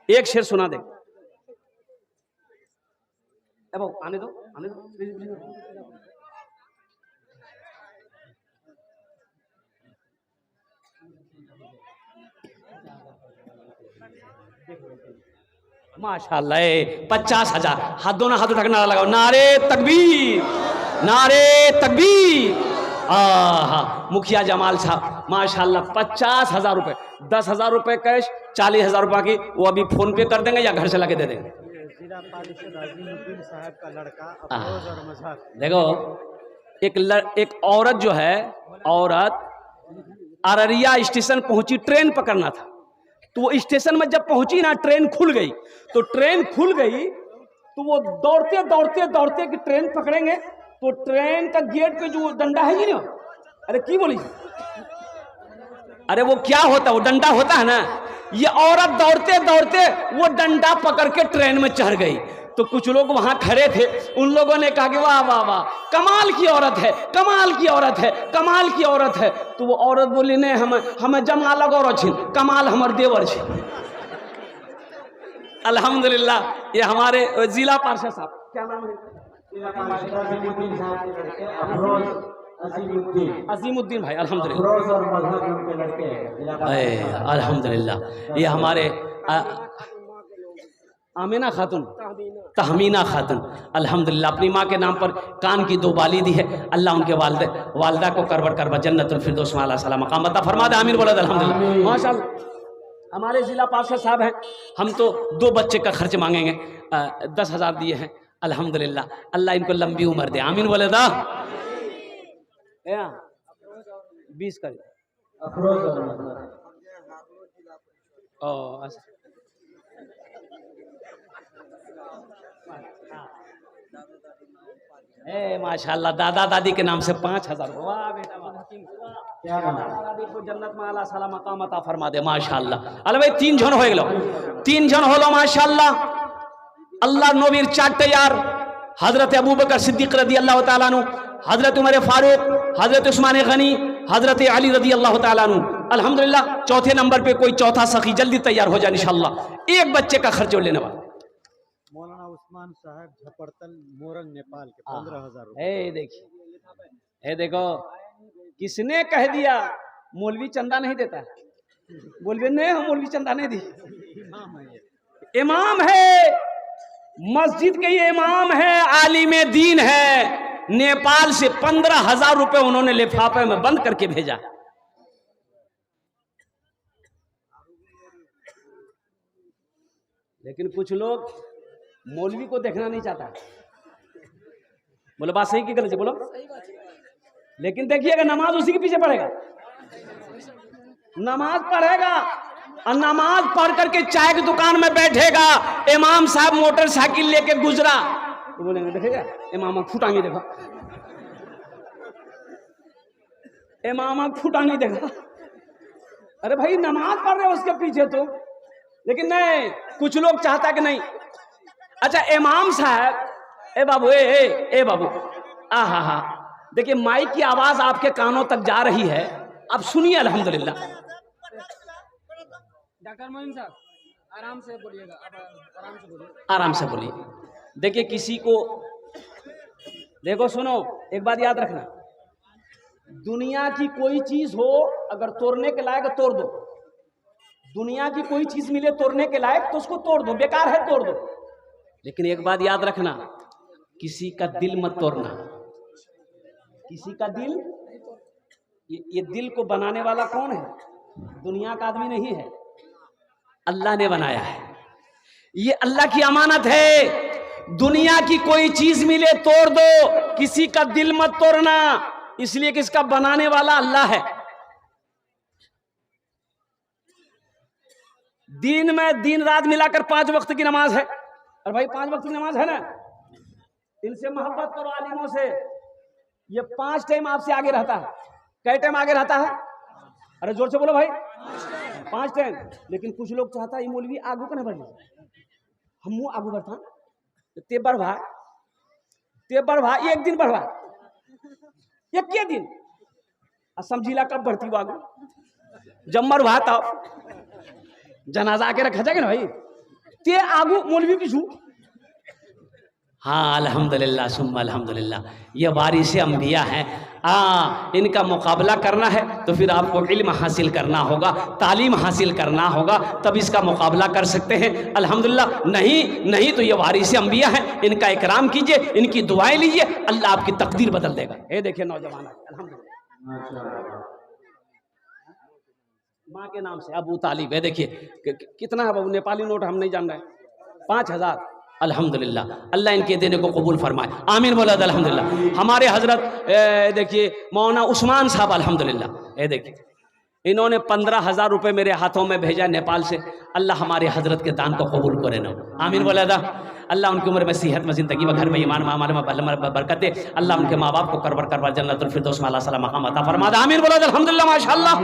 एक शेर सुना दे। आने दो, आने दो। माशाअल्लाह, 50,000। हाथ दोनों हाथ उठा के नारा लगाओ, नारे तकबीर, नारे तकबीर। मुखिया जमाल साहब माशाअल्लाह 50,000 रुपये, 10,000 रुपये कैश, 40,000 रुपये की वो अभी फोन पे कर देंगे या घर से ला के दे देंगे। साहब का लड़का देखो, एक औरत जो है, औरत अररिया स्टेशन पहुंची, ट्रेन पकड़ना था, तो वो स्टेशन में जब पहुंची ना, ट्रेन खुल गई। तो ट्रेन खुल गई तो वो दौड़ते दौड़ते दौड़ते कि ट्रेन पकड़ेंगे, तो ट्रेन का गेट पे जो डंडा है जी ना, अरे की बोली, अरे वो क्या होता है, वो डंडा होता है ना, ये औरत दौड़ते दौड़ते वो डंडा पकड़ के ट्रेन में चढ़ गई। तो कुछ लोग वहां खड़े थे, उन लोगों ने कहा कि वाह वाह वाह, कमाल की औरत है, कमाल की औरत है, कमाल की औरत है। तो वो औरत बोली नहीं, हमें जमा लगो छिन, कमाल हमर देवर छी। अल्हम्दुलिल्लाह, ये हमारे जिला पार्षद साहब, क्या नाम है? अजीमुद्दीन भाई, अल्हम्दुलिल्लाह, अल्हम्दुलिल्लाह। ये हमारे आमिना खातून, तहमीना खातून, अल्हम्दुलिल्लाह, अपनी माँ के नाम पर कान की 2 बाली दी है। अल्लाह उनके वालदा को करवर करवा जन्नतुल फिरदौस में आला मकाम अता फरमा दे। आमीन बोला अल्हम्दुलिल्लाह। माशाअल्लाह, हमारे जिला पार्षद साहब हैं, हम तो 2 बच्चे का खर्च मांगेंगे, 10,000 दिए हैं। अल्हम्दुलिल्लाह, अल्लाह इनको लंबी उम्र दे। आमीन बोले दा 20 कर माशाअल्लाह, दादा दादी के नाम से 5,000। वाह बेटा वाह, दादी को जन्नत में आला साला मकाम अता फरमा दे। माशाअल्लाह, अरे भाई 3 जन हो गेलो, 3 जन होलो माशाअल्लाह। अल्लाह नबीर 4टे यार, हजरत अबू बकर सिद्दीक रदी अल्लाह ताला अन्हु, हजरत उमर फारूक, हजरत उस्मान गनी, हजरत अली रदी अल्लाह ताला अन्हु। अल्हम्दुलिल्लाह, चौथे नंबर पे कोई चौथा सखी जल्दी तैयार हो जाए इंशाअल्लाह। एक बच्चे का खर्च लेने वाला मौलाना उस्मान साहब झपड़तल मोरंग नेपाल के 15,000 रुपए। देखिए, देखो किसने कह दिया मौलवी चंदा नहीं देता? बोलबे नहीं, हम मौलवी चंदा नहीं दी। इमाम है मस्जिद के, ये इमाम है, आलिम दीन है। नेपाल से 15,000 रुपए उन्होंने लिफाफे में बंद करके भेजा। लेकिन कुछ लोग मौलवी को देखना नहीं चाहता। बोलो बात सही की गलत? बोलो। लेकिन देखिएगा, नमाज उसी के पीछे पढ़ेगा, नमाज पढ़ेगा और नमाज पढ़ करके चाय की दुकान में बैठेगा। इमाम साहब मोटरसाइकिल लेके गुजरा तो बोलेंगे देखेगा इमाम फुटांगी, देखा इमाम फुटांगी देखा। अरे भाई नमाज पढ़ रहे हो उसके पीछे तो। लेकिन नहीं, कुछ लोग चाहता कि नहीं, अच्छा इमाम साहब, ए बाबू, ए बाबू, हा, देखिए माइक की आवाज आपके कानों तक जा रही है, आप सुनिए। अल्हम्दुलिल्लाह, डॉक्टर मोइन साहब आराम से बोलिएगा, आराम से बोलिए, आराम से बोलिए। देखिए किसी को, देखो सुनो, एक बात याद रखना, दुनिया की कोई चीज हो अगर तोड़ने के लायक तोड़ दो, दुनिया की कोई चीज मिले तोड़ने के लायक तो उसको तोड़ दो, बेकार है तोड़ दो। लेकिन एक बात याद रखना, किसी का दिल मत तोड़ना, किसी का दिल। ये दिल को बनाने वाला कौन है? दुनिया का आदमी नहीं है, अल्लाह ने बनाया है। ये अल्लाह की अमानत है। दुनिया की कोई चीज मिले तोड़ दो, किसी का दिल मत तोड़ना, इसलिए कि इसका बनाने वाला अल्लाह है। दिन में दिन रात मिलाकर 5 वक्त की नमाज है। और भाई 5 वक्त की नमाज है ना, इनसे मोहब्बत करो आलिमों से। ये 5 टाइम आपसे आगे रहता है। कै टाइम आगे रहता है? अरे जोर से बोलो भाई, 5 टाइम। लेकिन कुछ लोग चाहता है मौलवी आगू का नहीं बढ़, हम आगू बढ़ता ते बढ़वा, एक दिन बढ़वा, एक दिन समझीला कब बढ़ती वो आगू, जब मरवा तब जनाजा आके रखा जाएगा ना भाई, ते आगू मौलवी पीछू। हाँ अल्हम्दुलिल्लाह सुम्मा अल्हम्दुलिल्लाह, ये वारिस अंबिया हैं। इनका मुकाबला करना है तो फिर आपको इल्म हासिल करना होगा, तालीम हासिल करना होगा, तब इसका मुकाबला कर सकते हैं। अल्हम्दुलिल्लाह, नहीं तो ये वारिस अंबिया हैं, इनका इकराम कीजिए, इनकी दुआएं लीजिए, अल्लाह आपकी तकदीर बदल देगा। ये देखिए नौजवान, अल्हम्दुलिल्लाह माँ के नाम से अबू तालिब है। देखिए कितना है बाबू, नेपाली नोट हम नहीं जान रहे, 5,000। अल्हम्दुलिल्लाह, अल्लाह इनके देने को कबूल फरमाए, आमीन बोला अल्हम्दुलिल्लाह। हमारे हजरत देखिए मौलाना उस्मान साहब, अल्हम्दुलिल्लाह, ये देखिए इन्होंने 15,000 रुपये मेरे हाथों में भेजा नेपाल से। अल्लाह हमारे हजरत के दान को कबूल करे ना, आमीन बोला अल्लाह उनकी उम्र में सेहत में जिंदगी में घर में ईमान में बरकत दे। अल्लाह उनके माँ बाप को करवर करवर जन्नतुल फिरदौस में अल्लाह सलाम मकाम अता फरमा दे, आमीन बोला अल्हम्दुलिल्लाह माशाअल्लाह।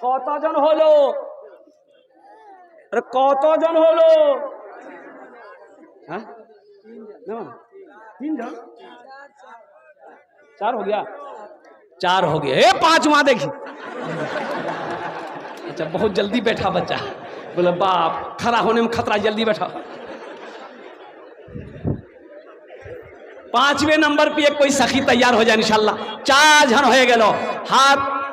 कतजन हलो, अरे कतजन हलो, हाँ? ना? 3 जन 4 हो गया, 4 हो गया, 5 वहां देखिए। अच्छा बहुत जल्दी बैठा बच्चा, बोले बाप खड़ा होने में खतरा, जल्दी बैठा। 5वें नंबर पे एक कोई सखी तैयार हो जाए इंशाल्लाह। 4 जन हो गए लो,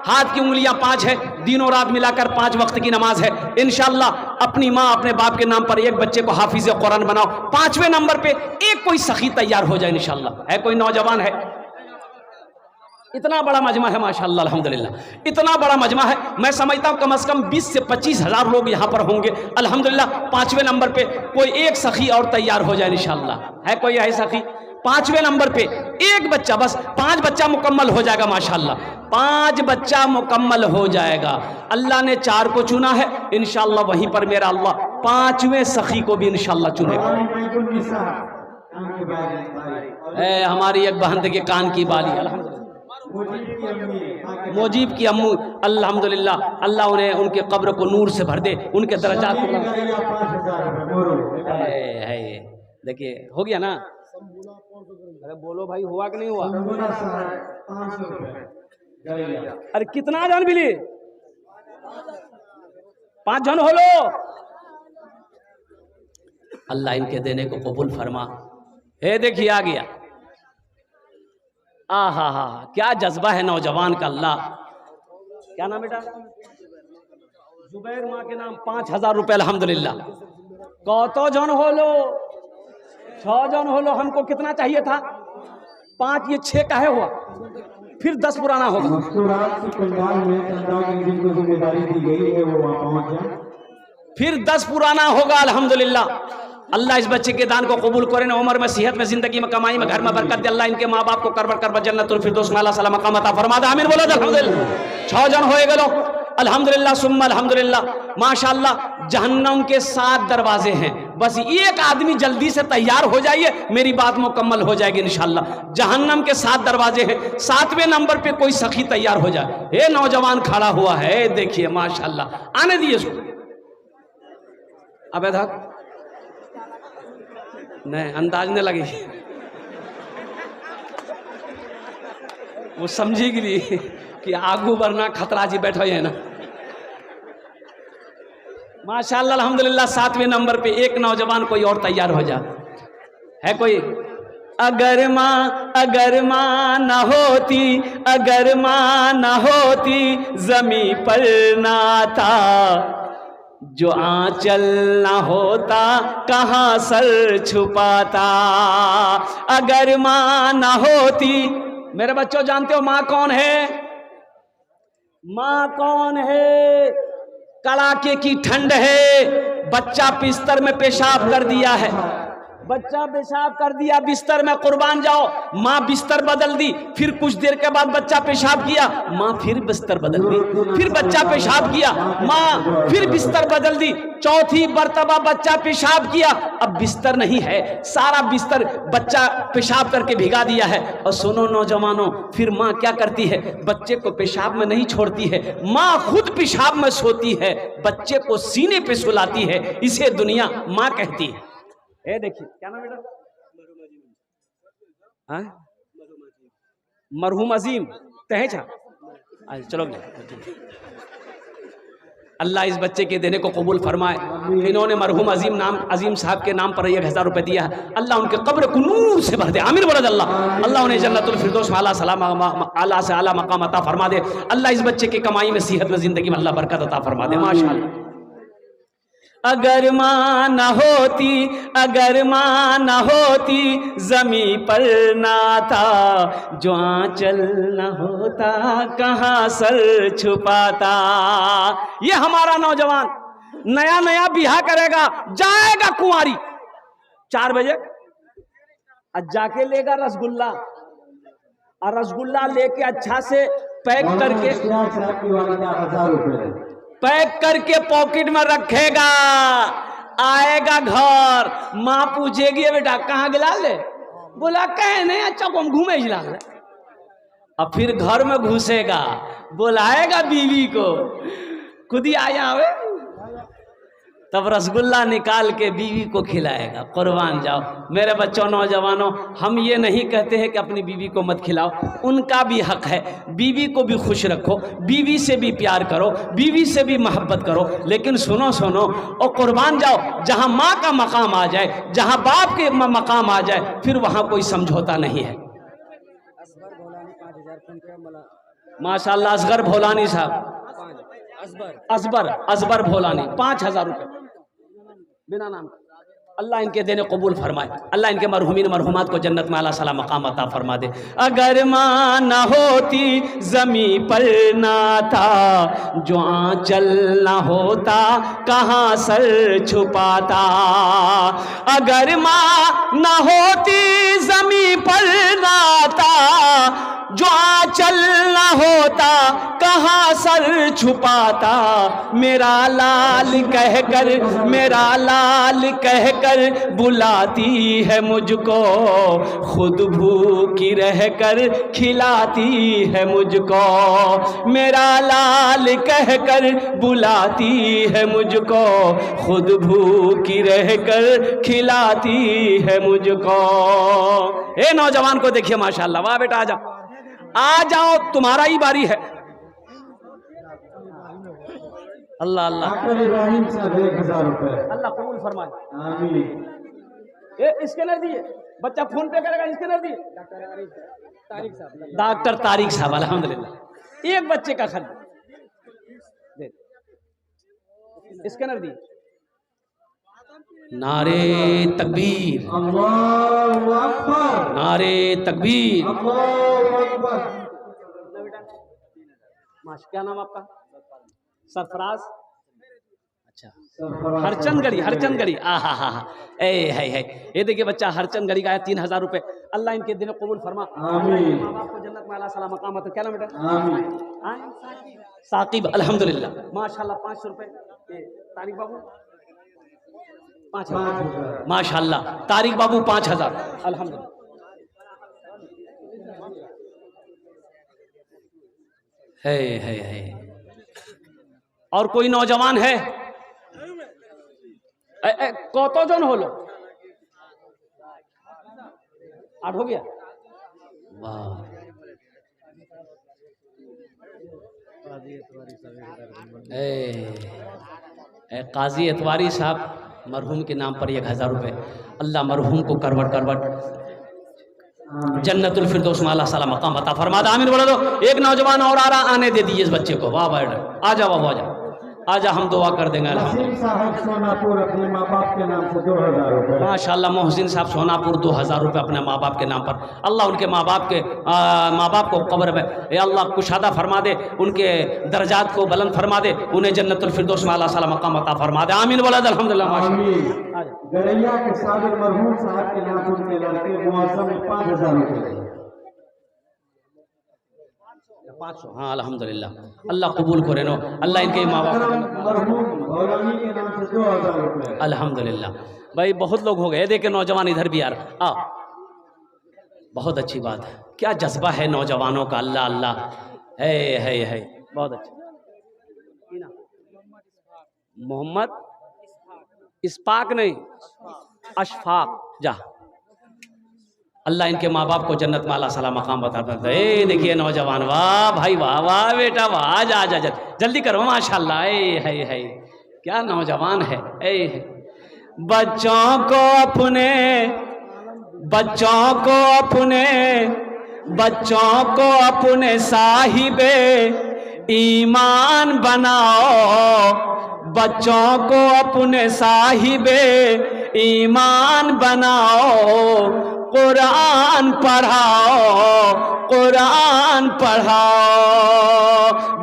हाथ की उंगलियां 5 है, दिनों रात मिलाकर 5 वक्त की नमाज है इंशाल्लाह। अपनी माँ अपने बाप के नाम पर एक बच्चे को हाफिज कुरान बनाओ। 5वें नंबर पे एक कोई सखी तैयार हो जाए इंशाल्लाह। है कोई नौजवान है? इतना बड़ा मजमा है माशाल्लाह अल्हम्दुलिल्लाह, इतना बड़ा मजमा है। मैं समझता हूँ कम से कम 20 से 25 हजार लोग यहाँ पर होंगे अल्हम्दुलिल्लाह। 5वें नंबर पे कोई एक सखी और तैयार हो जाए इंशाल्लाह। है कोई है सखी? 5वें नंबर पे एक बच्चा, बस 5 बच्चा मुकम्मल हो जाएगा माशाल्लाह। 5 बच्चा मुकम्मल हो जाएगा। अल्लाह ने 4 को चुना है इंशाल्लाह, वहीं पर मेरा अल्लाह 5वें सखी को भी इंशाल्लाह चुनेगा। हमारी एक बहन देखिए कान की बाली, अल्हम्दुलिल्लाह मोजीब की अम्मू, अल्हम्दुलिल्लाह अल्लाह उन्हें उनके कब्र को नूर से भर दे, उनके दर्जात को देखिए। हो गया ना? अरे बोलो भाई, हुआ कि नहीं हुआ? अरे कितना जन मिली? 5 जन हो लो। अल्लाह इनके देने को कबूल फरमा। हे देखिए आ गया। हा क्या जज्बा है नौजवान का। अल्लाह क्या नाम बेटा? जुबैर माँ के नाम 5000 रुपए अल्हम्दुलिल्लाह। कौतो जन हो लो? 6 जन हो लो। हमको कितना चाहिए था? 5, ये 6 काहे हुआ? फिर 10 पुराना होगा। फिर 10 पुराना होगा अल्हम्दुलिल्लाह। अल्लाह इस बच्चे के दान को कबूल करे ना, उम्र में, सेहत में, जिंदगी में, कमाई में, घर में बरकत दे। अल्लाह इनके माँ बाप को करबर जन्नतुल फिरदौस में अल्लाह सलाम मकाम अता फरमा दे। आमीन बोलो अल्हम्दुलिल्लाह। 6 जन होए गलो अल्हम्दुलिल्लाह सुम्मा अल्हम्दुलिल्लाह माशाअल्लाह। जहन्नम के 7 दरवाजे हैं, बस एक आदमी जल्दी से तैयार हो जाइए, मेरी बात मुकम्मल हो जाएगी इंशाअल्लाह। जहन्नम के 7 दरवाजे हैं, 7वें नंबर पे कोई सखी तैयार हो जाए। ये नौजवान खड़ा हुआ है, देखिए माशाअल्लाह। आने दिए इसको। अब इधर नहीं अंदाज नहीं लगी, वो समझेगी कि आगू बढ़ना खतरा जी बैठो है ना। माशाअल्लाह अल्हम्दुलिल्लाह 7वें नंबर पे एक नौजवान कोई और तैयार हो जाए। है कोई? अगर माँ न होती, अगर माँ न होती जमी पर ना था, जो आंचल ना होता कहाँ सर छुपाता। अगर माँ ना होती, मेरे बच्चों जानते हो माँ कौन है? माँ कौन है? कड़ाके की ठंड है, बच्चा बिस्तर में पेशाब कर दिया है, बच्चा पेशाब कर दिया बिस्तर में, कुर्बान जाओ। माँ बिस्तर बदल दी, फिर कुछ देर के बाद बच्चा पेशाब किया, माँ फिर बिस्तर बदल दी, फिर बच्चा पेशाब किया, माँ फिर बिस्तर बदल दी, चौथी मर्तबा बच्चा पेशाब किया, अब बिस्तर नहीं है, सारा बिस्तर बच्चा पेशाब करके भिगा दिया है। और सुनो नौजवानों, फिर माँ क्या करती है? बच्चे को पेशाब में नहीं छोड़ती है, माँ खुद पेशाब में सोती है, बच्चे को सीने पे सुलाती है। इसे दुनिया माँ कहती है। ए देखिए क्या नाम बेटा? मरहूम अजीम तहेजा। चलो अल्लाह इस बच्चे के देने को कबूल फरमाए। इन्होंने मरहूम अजीम साहब के नाम पर 1000 रुपए दिया है। अल्लाह उनके कब्र को नूर से भर दे। आमीन बोलो अल्लाह। अल्लाह उन्हें जन्नतुल फिरदौस में आला से आला मकाम अता फरमा दे। अल्लाह इस बच्चे की कमाई में, सेहत में, जिंदगी में अल्लाह बरकत अता फरमा दे माशाअल्लाह। अगर माँ न होती, अगर माँ न होती जमी पर ना था, जो आंचल न होता कहाँ सर छुपाता। ये हमारा नौजवान नया नया बिहा करेगा, जाएगा कुंवारी 4 बजे, आज जाके लेगा रसगुल्ला, और रसगुल्ला लेके अच्छा से पैक करके पॉकेट में रखेगा, आएगा घर, माँ पूछेगी बेटा कहाँ गिला ले, बोला कहे नहीं, अच्छा को हम घूमे जिला। अब फिर घर में घुसेगा, बुलाएगा बीवी को, खुद ही आया हुए तब रसगुल्ला निकाल के बीवी को खिलाएगा। कुर्बान जाओ मेरे बच्चों, नौजवानों, हम ये नहीं कहते हैं कि अपनी बीवी को मत खिलाओ, उनका भी हक है, बीवी को भी खुश रखो, बीवी से भी प्यार करो, बीवी से भी मोहब्बत करो, लेकिन सुनो सुनो और कुर्बान जाओ, जहाँ माँ का मकाम आ जाए, जहाँ बाप के मकाम आ जाए, फिर वहाँ कोई समझौता नहीं है। माशाल्लाह असगर भोलानी साहब, असबर भोलानी 5,000 रुपये बिना नाम। अल्लाह इनके देने कबूल फरमाए, अल्लाह इनके मरहुमीन मरहुमात को जन्नत में आला सला मकाम अता फरमा दे। अगर माँ न होती ज़मी पर ना था, जो आंचल न होता कहाँ सर छुपाता। अगर माँ न होती ज़मी पर ना था, जो आंचल न होता कहाँ सर छुपाता। मेरा लाल कहकर, मेरा लाल कहकर बुलाती है मुझको, खुद भूखी रहकर खिलाती है मुझको। मेरा लाल कहकर बुलाती है मुझको, खुद भूखी रहकर खिलाती है मुझको। ए नौजवान को देखिए माशाल्लाह, वाह बेटा आ जाओ तुम्हारा ही बारी है। अल्लाह अल्लाह, डॉक्टर इब्राहिम साहब 1,000 रुपए। अल्लाह कबूल फरमाए, आमीन। ए स्कैनर दिए, बच्चा फोन पे करेगा, स्कैनर दिए। डॉक्टर तारिक साहब अल्हम्दुलिल्लाह, एक बच्चे का खर्च दे, स्कैनर दिए। नारे तकबीर, अल्लाहु अकबर, नारे तकबीर। अल्लाहु अकबर। क्या नाम आपका? सरफराज, अच्छा सरफराज। हरचंदगढ़ी, हरचंदगढ़ी, आ हा हा हा, ए है। ये देखिए बच्चा हरचंदगढ़ी का है, 3,000 रुपये। अल्लाह इनके दिन कबूल फरमा, आमीन। माँ बाप को जन्नत में आला सला मकाम अता। क्या नाम बेटा? आमीन। साकिब अल्हम्दुलिल्लाह, माशाल्लाह 500 रुपये। तारिक बाबू 5,000, माशाल्लाह तारिक बाबू 5,000 अल्हम्दुलिल्लाह। है और कोई नौजवान है? कतजन हलो? 8 हो गया। वाह, काजी एतवारी साहब मरहूम के नाम पर 1,000 रुपये। अल्लाह मरहूम को करवट जन्नतुल फिरदौस में अल्लाह सला मकाम अता फरमा दे। आमीन बोला दो। एक नौजवान और आ रहा, आने दे दीजिए इस बच्चे को। वाह भाई, आ जाओ बाबू, आ जा, हम दुआ कर देंगे। मोहसिन साहब सोनापुर अपने माँ बाप के नाम से 2,000 रुपए। माशाल्लाह मोहसिन साहब सोनापुर 2,000 रुपये अपने माँ बाप के नाम पर। अल्लाह उनके माँ बाप को कब्र में या अल्लाह कुशादा फरमा दे, उनके दर्जात को बुलंद फरमा दे, उन्हें जन्नतुल फिरदौस में अल्लाह सला मकाम अता फरमा दे। आमीन बोला दे अल्हम्दुलिल्लाह। गड़ैया के साबिर मरहूम साहब के नाम उनके लड़के मुआज़्ज़म में 5,000 रुपए। 500, हाँ अल्हम्दुलिल्लाह, अल्लाह कबूल करे नो। अल्लाह इनके माँ बाप मरहूम भौलानी के नाम से 2,000 रुपए। अल्हम्दुलिल्लाह। भाई बहुत लोग हो गए, देखे नौजवान इधर भी यार आ, बहुत अच्छी बात है। क्या जज्बा है नौजवानों का, अल्लाह अल्लाह है बहुत अच्छा। मोहम्मद इस्पाक नहीं, अशफाक जा। अल्लाह इनके माँ बाप को जन्नत में अल्लाह सला मकाम बताता है। देखिए नौजवान, वाह भाई वाह, वाह बेटा वाह, जा जल्दी करो माशाल्लाह। है क्या नौजवान है। बच्चों को अपने साहिबे ईमान बनाओ, बच्चों को अपने साहिबे ईमान बनाओ, कुरान पढ़ाओ,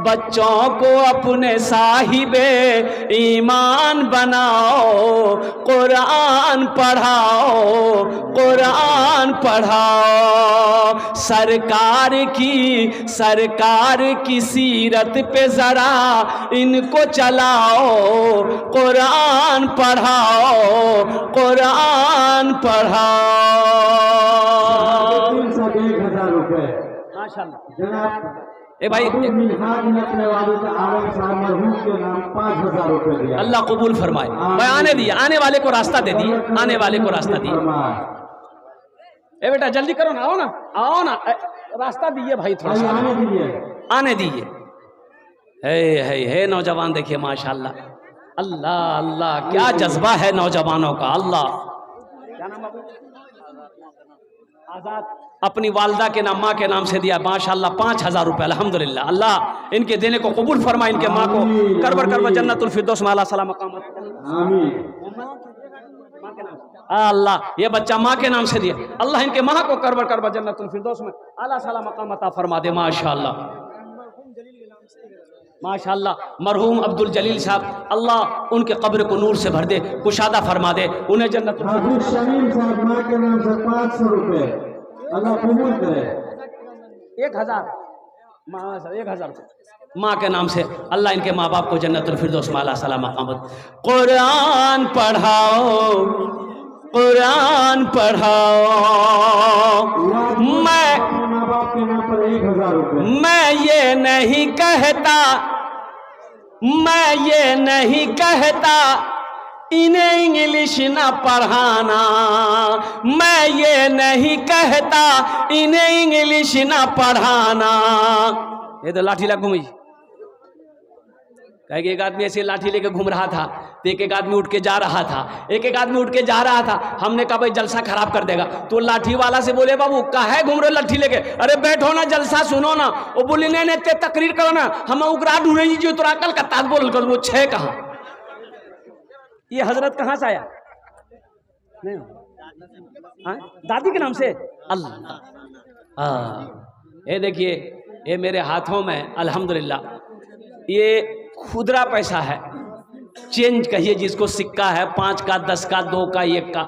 बच्चों को अपने साहिबे ईमान बनाओ, कुरान पढ़ाओ। सरकार की सीरत पे जरा इनको चलाओ, कुरान पढ़ाओ। 1,000 रुपए। माशाल्लाह। जनाब ए भाई अपने वालिद आलम साहब मरहूम के नाम 5000 रुपए दिया। अल्लाह कबूल फरमाए भाई। आने दिए, आने वाले को रास्ता दे दिए, आने वाले को रास्ता दिए। ए बेटा जल्दी करो ना, आओ ना, आओ ना, रास्ता दिए भाई, थोड़ा सा आने दीजिए। है नौजवान देखिए माशाल्लाह, अल्लाह अल्लाह क्या जज्बा है नौजवानों का। अल्लाह क्या नाम है? आजाद। अपनी वालदा के नाम, माँ के नाम से दिया माशाल्लाह 5000 रुपये। अल्हम्दुलिल्लाह, अल्लाह इनके देने को कबूल फरमा, इनके माँ को करबर करबर जन्नतुल फिरदौस में अल्लाह सलाम मकाम। अल्लाह ये बच्चा माँ के नाम से दिया, अल्लाह इनके माँ को करबर करबर जन्नतुल फिरदौस में अल्लाह सलाम मकाम अता फरमा दे। माशाल्लाह माशाल्लाह। मरहूम अब्दुल जलील साहब, अल्लाह उनके कब्र को नूर से भर दे, कुशादा फरमा दे, उन्हें जन्नत। शमीम साहब माँ के नाम से 500 रुपए अल्लाह कबूल करे। 1000 1000 माँ के नाम से अल्लाह इनके माँ बाप को जन्नतुल फिरदौस में अल्लाह सलाम मकामत। कुरान पढ़ाओ, कुरान पढ़ाओ। मैं ये नहीं कहता, मैं ये नहीं कहता इन्हें इंग्लिश ना पढ़ाना, मैं ये नहीं कहता इन्हें इंग्लिश ना पढ़ाना। ये तो लाठी लग घूमी, कहे एक आदमी ऐसे लाठी लेके घूम रहा था, तो एक आदमी उठ के जा रहा था, एक आदमी उठ के जा रहा था। हमने कहा भाई जलसा खराब कर देगा, तो लाठी वाला से बोले बाबू काहे घूम रहे लाठी लेके? अरे बैठो ना, जलसा सुनो ना। वो बोली नहीं नहीं, ते तकरीर करो ना, हम उगरा ढूंढे जो तोरा कल का ताज बोल कर। वो छह कहा, ये हजरत कहाँ से आया? नहीं दादी के नाम से। अल्लाह ये देखिए, ये मेरे हाथों में अल्हम्दुलिल्लाह ये खुदरा पैसा है, चेंज कहिए जिसको, सिक्का है 5 का, 10 का, 2 का, 1 का।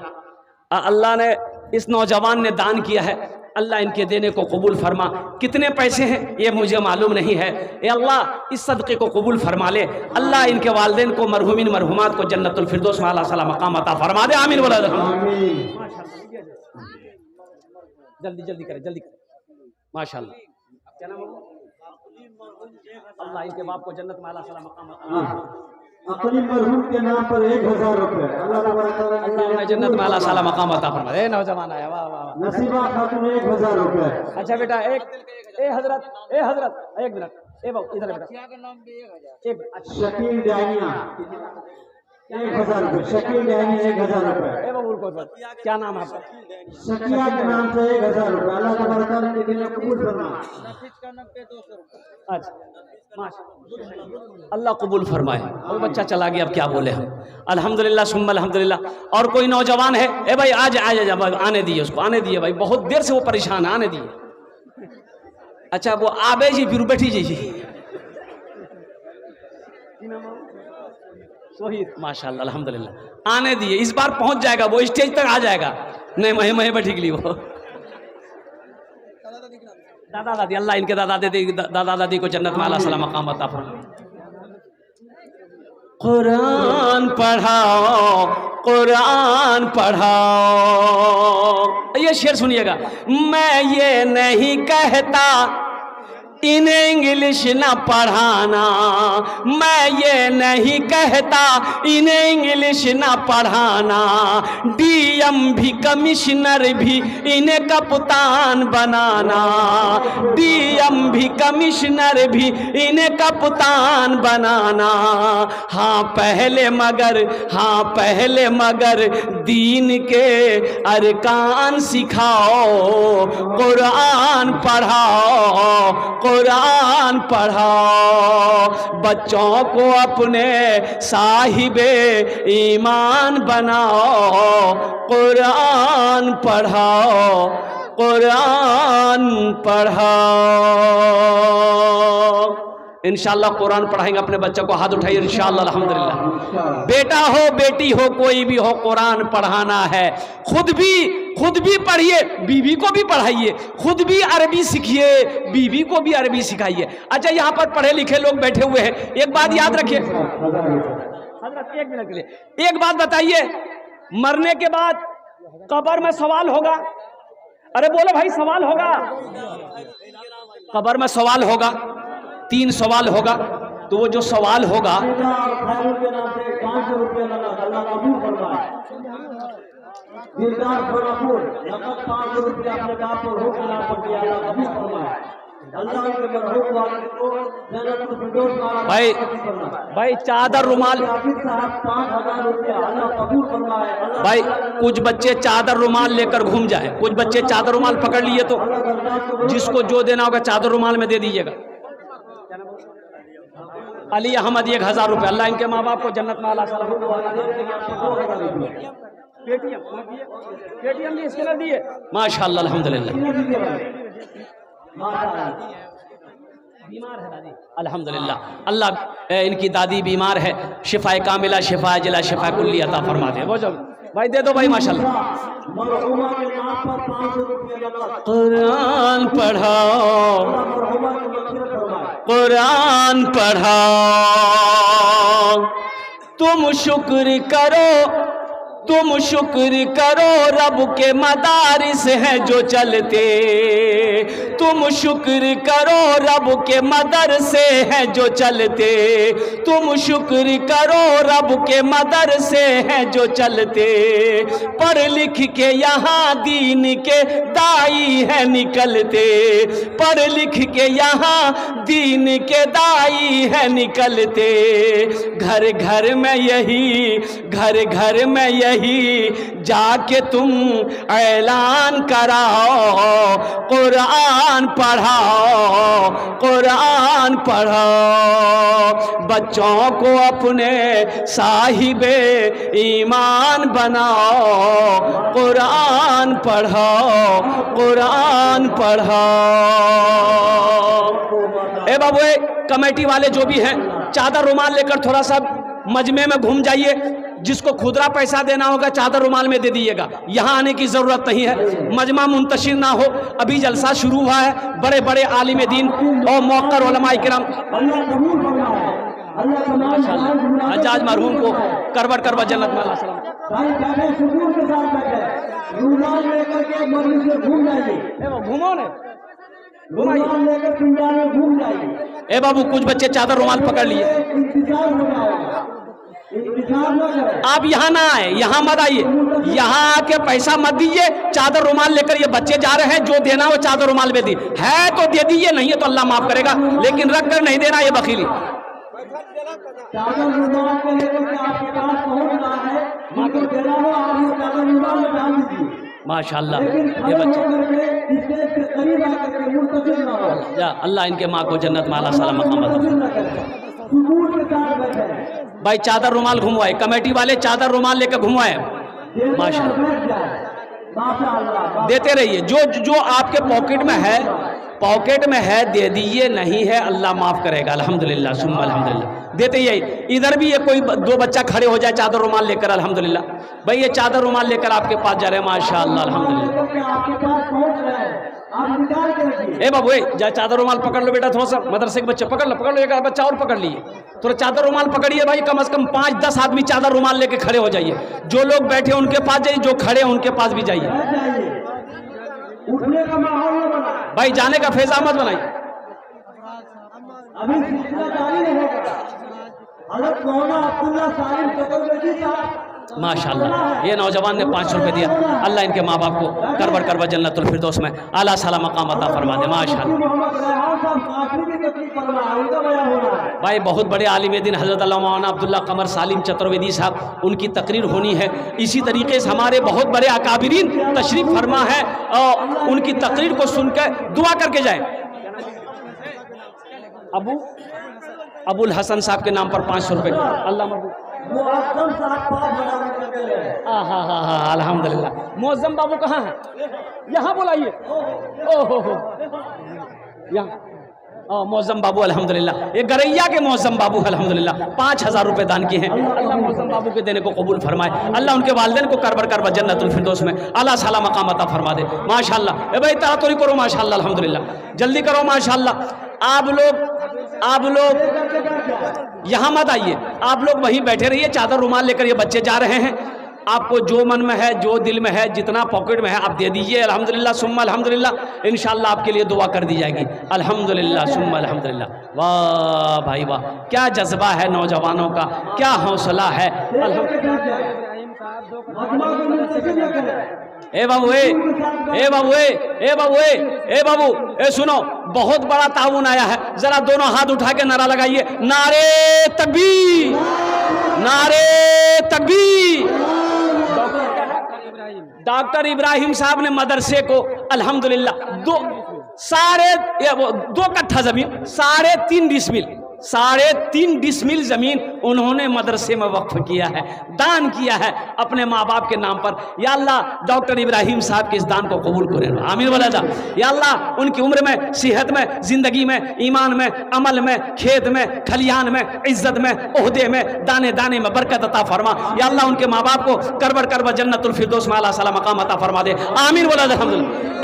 अल्लाह ने इस नौजवान ने दान किया है, अल्लाह इनके देने को कबूल फरमा। कितने पैसे हैं ये मुझे मालूम नहीं है, ये अल्लाह इस सदक़े को कबूल फरमा ले। अल्लाह इनके वालिदैन को, मरहूमिन मरहुमात को जन्नतुल फिरदौस में अल्लाह सला मकाम अता फरमा दे। आमीन बोला। जल्दी जल्दी करें, जल्दी करें। माशाल्लाह, क्या नाम है? अल्लाह इनके बाप को जन्नत में अल्लाह सला मकाम। अपनी मरहूम के नाम पर 1000 रुपए अल्लाह जन्नत में अल्लाह सला मकाम अता फरमा दे। नौजवान आया, वाह वाह। नसीबा खातून 1000 रुपए। अच्छा बेटा, हजरत एक मिनट, बाबू इधर बेटा। शकील दानिया 1000 रुपए। शकील दानी 1000 रुपए। बाबू क्या नाम है आपका? शकिया के नाम से 1000 रुपए। अल्लाह तबारक व तआला के दिन में कबूल फरमा। अच्छा अल्लाह कबूल फरमाए। वो बच्चा चला गया, अब क्या बोले हम। अल्हम्दुलिल्लाह सुम्मा अल्हम्दुलिल्लाह। और कोई नौजवान है? ए भाई आज आने दिए उसको, आने दिए भाई, बहुत देर से वो परेशान है, आने दिए। अच्छा वो आबे जी, फिर बैठी जी। माशाल्लाह अल्हम्दुलिल्लाह, आने दिए। इस बार पहुंच जाएगा, वो स्टेज तक आ जाएगा। नहीं महे बैठी के लिए वो दादा दादी, अल्लाह इनके दादा दादी को जन्नत में अल्लाह सलाम मकाम अता फरमाए। कुरान पढ़ाओ, कुरान पढ़ाओ। ये शेर सुनिएगा। मैं ये नहीं कहता इन्हें इंग्लिश ना पढ़ाना, मैं ये नहीं कहता इन्हें इंग्लिश ना पढ़ाना। डीएम भी कमिश्नर भी इन्हें कप्तान बनाना, डीएम भी कमिश्नर भी इन्हें कप्तान बनाना। हाँ पहले मगर दीन के अरकान सिखाओ, कुरान पढ़ाओ, कुरान पढ़ाओ। बच्चों को अपने साहिबे ईमान बनाओ, कुरान पढ़ाओ, कुरान पढ़ाओ। इंशाअल्लाह कुरान पढ़ाएंगे अपने बच्चों को। हाथ उठाइए इंशाअल्लाह अल्हम्दुलिल्लाह। बेटा हो बेटी हो कोई भी हो, कुरान पढ़ाना है। खुद भी पढ़िए, बीवी को भी पढ़ाइए। खुद भी अरबी सीखिए, बीवी को भी अरबी सिखाइए। अच्छा यहाँ पर पढ़े लिखे लोग बैठे हुए हैं, एक बात याद रखिए हजरत, 1 मिनट के लिए एक बात बताइए। मरने के बाद कब्र में सवाल होगा? अरे बोलो भाई, सवाल होगा? कब्र में सवाल होगा। 3 सवाल होगा, तो वो जो सवाल होगा भाई चादर रुमाल, भाई कुछ बच्चे चादर रुमाल लेकर घूम जाए, कुछ बच्चे चादर रुमाल पकड़ लिए, तो जिसको जो देना होगा चादर रुमाल में दे दीजिएगा। अली अहमद 1000 रुपये, अल्लाह इनके माँ बाप को जन्नत में आला पेटीएम दिए, स्कैनर दिए, माशाअल्लाह अल्हम्दुलिल्लाह। बीमार है दादी, अल्हम्दुलिल्लाह, अल्लाह इनकी दादी बीमार है, शिफा कामिला, शिफा जिला, शिफा कुल्ली अता फरमा दे। वो जो भाई दे दो भाई, माशाअल्लाह। कुरान पढ़ाओ, कुरान पढ़ाओ, तुम शुक्र करो, तुम शुक्र करो, रब के मदारिस हैं जो चलते, तुम शुक्र करो, रब के मदरसे हैं जो चलते, तुम शुक्र करो, रब के मदरसे हैं जो चलते, पढ़ लिख के यहाँ दीन के दाई हैं निकलते, पढ़ लिख के यहाँ दीन के दाई हैं निकलते, घर घर में यही, घर घर में यही जाके तुम ऐलान कराओ, कुरान पढ़ाओ, कुरान पढ़ाओ, बच्चों को अपने साहिबे ईमान बनाओ, कुरान पढ़ाओ, कुरान पढ़ाओ। ए बाबू, कमेटी वाले जो भी हैं, चादर रुमाल लेकर थोड़ा सा मजमे में घूम जाइए, जिसको खुदरा पैसा देना होगा चादर रुमाल में दे दीजिएगा, यहाँ आने की ज़रूरत नहीं है, मजमा मुंतशिर ना हो। अभी जलसा शुरू हुआ है, बड़े बड़े आलिम दीन और मौक़र उलमा इकराम, हज्जाज मरहूम को करबट करबट जन्नत में अल्लाह घूमो ने ए बाबू, कुछ बच्चे चादर रुमाल पकड़ लिए, आप यहाँ ना आए, यहाँ मत आइए, यहाँ आके पैसा मत दीजिए, चादर रुमाल लेकर ये बच्चे जा रहे हैं, जो देना वो चादर रुमाल में दी है तो दे दीजिए, नहीं है तो अल्लाह माफ करेगा, लेकिन रख कर नहीं देना, ये बखीली। माशाअल्लाह, ये बच्चे अल्लाह इनके माँ को जन्नत में आला साला मकाम अता। भाई चादर रुमाल घुमवाए, कमेटी वाले चादर रुमाल लेकर घुमवाए, माशाअल्लाह देते रहिए, जो जो आपके पॉकेट में है दे दीजिए, नहीं है अल्लाह माफ करेगा, अल्हम्दुलिल्लाह सुम्मा अल्हम्दुलिल्लाह। देते यही, इधर भी ये कोई 2 बच्चा खड़े हो जाए चादर रुमाल लेकर, अल्हम्दुलिल्लाह भाई ये चादर रुमाल लेकर आपके पास जा रहे हैं, माशाअल्लाह अल्हम्दुलिल्लाह। ए बाबू, जा चादर रुमाल पकड़ लो बेटा, थोड़ा सा मदरसे के बच्चे पकड़ लो, एक बच्चा और पकड़ लिए, थोड़ा चादर रुमाल पकड़िए भाई, कम से कम 5-10 आदमी चादर रुमाल लेके खड़े हो जाइए, जो लोग बैठे उनके पास जाइए, जो खड़े हैं उनके पास भी जाइए, उठने का माहौल न बनाए भाई, जाने का फैज़ा मत बनाइए। अभी माशाअल्लाह, ये नौजवान ने 500 रुपये दिया, अल्लाह इनके माँ बाप को करबर करबर जन्नतुल फिरदौस में आला साला मकाम अता फरमा दे, माशाअल्लाह। भाई बहुत बड़े आलिम दीन हज़रत मौलाना अब्दुल्ला कमर सालिम चतुर्वेदी साहब, उनकी तकरीर होनी है, इसी तरीके से हमारे बहुत बड़े अकाबिरीन तशरीफ़ फरमा है, और उनकी तकरीर को सुनकर दुआ करके जाए। अबुल हसन साहब के नाम पर 500 रुपये, अल्लाह अल्हम्दुलिल्लाह। मौज़म बाबू कहाँ हैं? यहाँ बुलाइए। ओहो यहाँ मौज़म बाबू अल्हम्दुलिल्लाह, ये गरैया के मौज़म बाबू अल्हम्दुलिल्लाह 5000 रुपये दान किए हैं, अल्लाह मौज़म बाबू के देने को कबूल फरमाए, अल्लाह उनके वालिदैन को करबर करबर जन्नतुल फिरदौस में आला साला मकाम अता फरमा दे, माशाअल्लाह। ए भाई तातुरी करो, माशाअल्लाह अल्हम्दुलिल्लाह, जल्दी करो माशाअल्लाह। आप लोग यहाँ मत आइए, आप लोग वहीं बैठे रहिए, चादर रुमाल लेकर ये बच्चे जा रहे हैं, आपको जो मन में है, जो दिल में है, जितना पॉकेट में है आप दे दीजिए। अल्हम्दुलिल्लाह सुम्मा अल्हम्दुलिल्लाह, इंशाअल्लाह आपके लिए दुआ कर दी जाएगी। अल्हम्दुलिल्लाह सुम्मा अल्हम्दुलिल्लाह। वाह भाई वाह, क्या जज्बा है नौजवानों का, क्या हौसला है। इब्राहिम साहब 2 कट्ठा ए बाबू ए बाबू ए बाबू ए बाबू ए सुनो, बहुत बड़ा ताउन आया है, जरा दोनों हाथ उठा के नारा लगाइए, नारे तकबीर, नारे तकबीर। डॉक्टर इब्राहिम साहब ने मदरसे को अल्हम्दुलिल्लाह 2 कट्ठा जमीन 3.5 डिसमिल 3.5 डिसमिल जमीन उन्होंने मदरसे में वक्फ किया है, दान किया है अपने माँ बाप के नाम पर। या अल्लाह डॉक्टर इब्राहिम साहब के इस दान को कबूल करें, आमीन बोला जा। या अल्लाह उनकी उम्र में, सेहत में, जिंदगी में, ईमान में, अमल में, खेत में, खलियान में, इज्जत में, ओहदे में, दाने दाने में बरकत अता फरमा। या अल्लाह उनके माँ बाप को करबर करबर जन्नतुल फिरदौस में आला साला मकाम अता फरमा दे, आमीन बोला जा। अल्हम्दुलिल्लाह।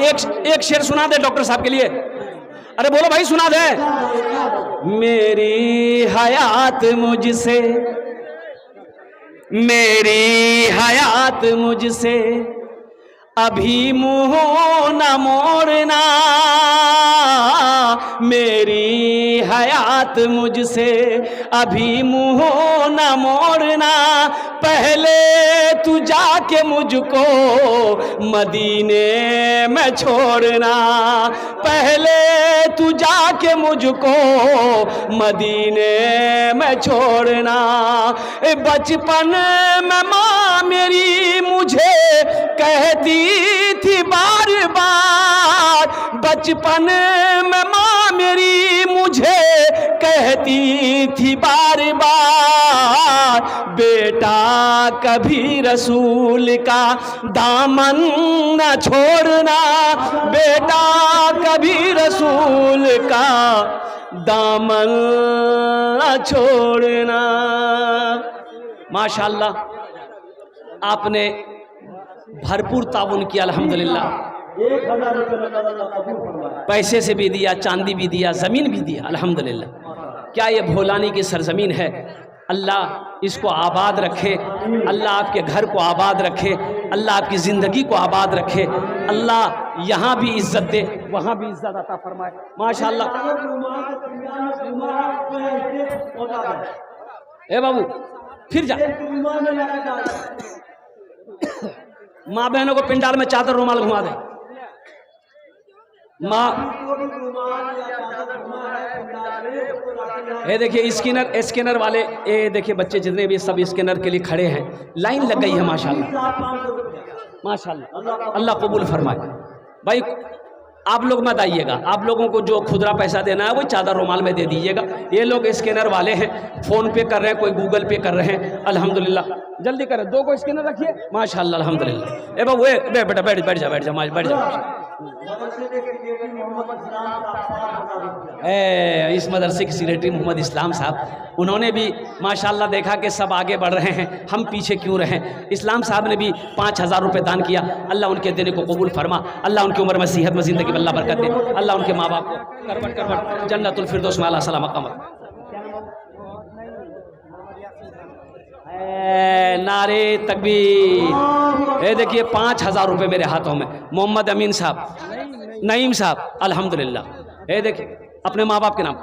एक शेर सुना दे डॉक्टर साहब के लिए, अरे बोलो भाई सुना दे। मेरी हयात मुझसे, मेरी हयात मुझसे अभी मुंह न मोड़ना, मेरी हयात मुझसे अभी मुंह न मोड़ना, पहले तू जाके मुझको मदीने में छोड़ना, पहले तू जाके मुझको मदीने में छोड़ना। बचपन में माँ मेरी मुझे कहती थी बार बार, बचपन में माँ मेरी मुझे कहती थी बार बार, बेटा कभी रसूल का दामन न छोड़ना, बेटा कभी रसूल का दामन न छोड़ना। माशाअल्लाह आपने भरपूर ताउन किया अल्हम्दुलिल्लाह। 1000 रुपये पैसे से भी दिया, चांदी भी दिया, ज़मीन भी दिया अल्हम्दुलिल्लाह। क्या ये भोलानी की सरजमीन है। अल्लाह इसको आबाद रखे, अल्लाह आपके घर को आबाद रखे, अल्लाह आपकी ज़िंदगी को आबाद रखे, अल्लाह यहाँ भी इज़्ज़त दे, वहाँ भी इज़्ज़त अता फरमाए। माशाअल्लाह। ए बाबू फिर जा, माँ बहनों को पिंडाल में चादर रुमाल घुमा दे। माँ ये देखिए स्कैनर वाले, ये देखिए बच्चे जितने भी सब स्कैनर के लिए खड़े हैं, लाइन लग गई है माशाल्लाह माशाल्लाह। अल्लाह कबूल फरमाए। भाई आप लोग मत आइएगा, आप लोगों को जो खुदरा पैसा देना है वो चादर रुमाल में दे दीजिएगा। ये लोग स्कैनर वाले हैं, फ़ोन पे कर रहे हैं, कोई गूगल पे कर रहे हैं। अल्हम्दुलिल्लाह जल्दी करें, 2 को स्कैनर रखिए माशाल्लाह अल्हम्दुलिल्लाह। ए बाबू बेटा बैठ जा। इस मदरसे के सेक्रेटरी मोहम्मद इस्लाम साहब, उन्होंने भी माशाल्लाह देखा कि सब आगे बढ़ रहे हैं, हम पीछे क्यों रहें। इस्लाम साहब ने भी 5000 रुपये दान किया। अल्लाह उनके देने को कबूल फरमा, अल्लाह उनकी उम्र में, सेहत में, ज़िंदगी में अल्लाह बरकत दे, अल्लाह उनके माँ बाप को करबट जन्नतुल फिरदौस में आला सलाम मकाम। नारे तकबीर। ये देखिए 5000 रुपये मेरे हाथों में, मोहम्मद अमीन साहब, नईम साहब अल्हम्दुलिल्लाह। ये देखिए अपने माँ बाप के नाम।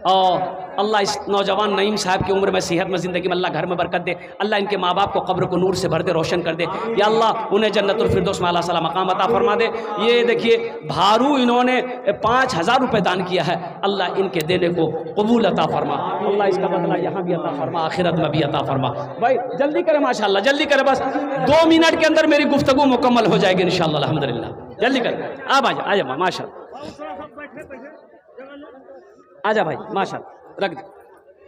और अल्लाह इस नौजवान नईम साहब की उम्र में, सेहत में, ज़िंदगी में अल्लाह घर में बरकत दे, अल्लाह इनके माँ बाप को कब्र को नूर से भर दे, रोशन कर दे। या अल्लाह उन्हें जन्नतुल फिरदौस में आला सला मकाम अता फरमा दे। ये देखिए भारू इन्होंने 5000 रुपये दान किया है, अल्लाह इनके देने को कबूल अता फरमा, अल्लाह इसका बदला यहाँ भी अता फरमा, आखिरत में भी अता फरमा। भाई जल्दी करें माशाल्लाह, जल्दी करें, बस 2 मिनट के अंदर मेरी गुफ्तगू मुकम्मल हो जाएगी इंशाअल्लाह अल्हम्दुलिल्लाह। जल्दी करें, आप आ जा माशाल्लाह, आजा भाई माशाल्लाह, रख दे।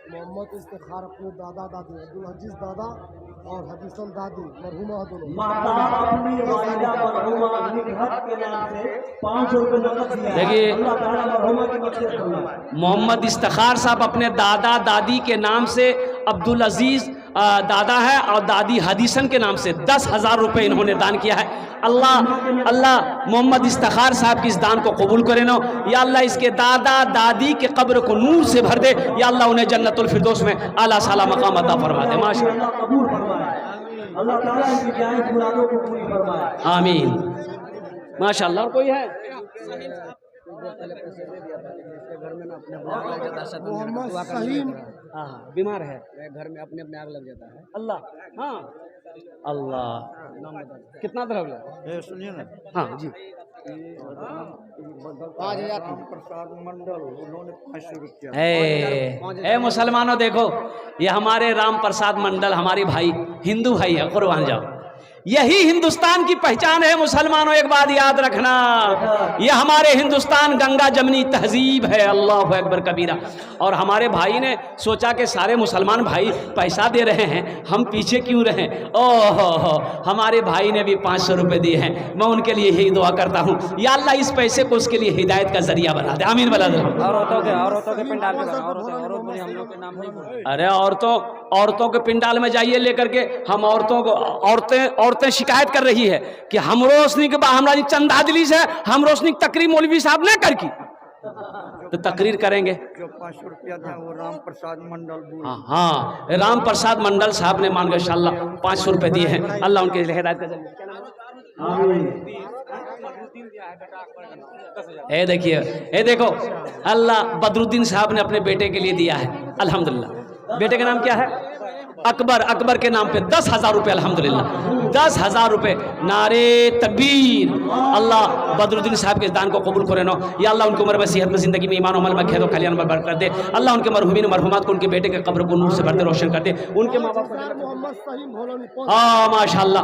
मोहम्मद इफ्तिखार अपने दादा दादी अब्दुल अजीज दादा और हदीसन दादी मरहुमा दोनों देखिए मोहम्मद इफ्तिखार साहब अपने दादा दादी के नाम से, अब्दुल अजीज दादा है और दादी हदीसन के नाम से 10,000 रुपये इन्होंने दान किया है। अल्लाह मोहम्मद इफ्तिखार साहब की इस दान को कबूल करे नो। या अल्लाह इसके दादा दादी के कब्र को नूर से भर दे। या अल्लाह उन्हें जन्नतुल फिरदौस में आला साला मकाम अता फरमा दे। माशाअल्लाह अल्लाह ताला इनकी जायज़ मुरादों को पूरी फरमाए। आमीन। माशाल्लाह। और कोई है? घर में ना अपने आग लग जाता है, मोहम्मद सहीम हाँ, बीमार है। घर में अपने आग लग जाता है। अल्लाह, हाँ अल्लाह। कितना तरह? सुनिए ना, हाँ जी। 5000 प्रसाद मंडल, उन्होंने 500 रुपया। ए मुसलमानों देखो, ये हमारे राम प्रसाद मंडल हमारे भाई हिंदू भाई है, कुर्बान जाओ। यही हिंदुस्तान की पहचान है मुसलमानों, एक बात याद रखना, ये हमारे हिंदुस्तान गंगा जमनी तहजीब है। अल्लाह अकबर कबीरा। और हमारे भाई ने सोचा कि सारे मुसलमान भाई पैसा दे रहे हैं, हम पीछे क्यों रहें। ओहो, हमारे भाई ने भी 500 रुपये दिए हैं। मैं उनके लिए यही दुआ करता हूँ, या अल्लाह इस पैसे को उसके लिए हिदायत का जरिया बना दे। आमीन बला दे। औरतों के पिंडाल में औरत बोली, हम लोग के नाम नहीं बोले। अरे औरतों के पिंडाल में जाइए लेकर के, हम औरतें शिकायत कर रही है कि हम रोशनी के बाद हमारी चंदा दिली से हम रोशनी तकरीर मौलवी साहब ने कर की, तो तकरीर करेंगे। जो 500 रुपया था वो राम प्रसाद मंडल बोल। हाँ, राम प्रसाद मंडल साहब ने मान इंशाअल्लाह 500 रुपए दिए हैं। अल्लाह उनके लिए हिदायत का जरिया। ए देखिए, ए देखो, अल्लाह बदरुद्दीन साहब ने अपने बेटे के लिए दिया है। अल्हम्दुलिल्लाह। बेटे का नाम क्या है? अकबर के नाम पे 10,000 रुपये। अल्हम्दुलिल्लाह 10,000 रुपये। नारे तकबीर। अल्लाह बदरुद्दीन साहब के इस दान को कबूल करे नो। या अल्लाह उनकी उम्र में, सेहत में, जिंदगी में, ईमान अमल में, खैर कल्याण में बरकत दे। अल्लाह उनके मरहुमीन मरहुमात को, उनके बेटे के कब्र को नूर से भरते रोशन करते। उनके माँ बाप मोहम्मद सहीम भोलानी माशाल्लाह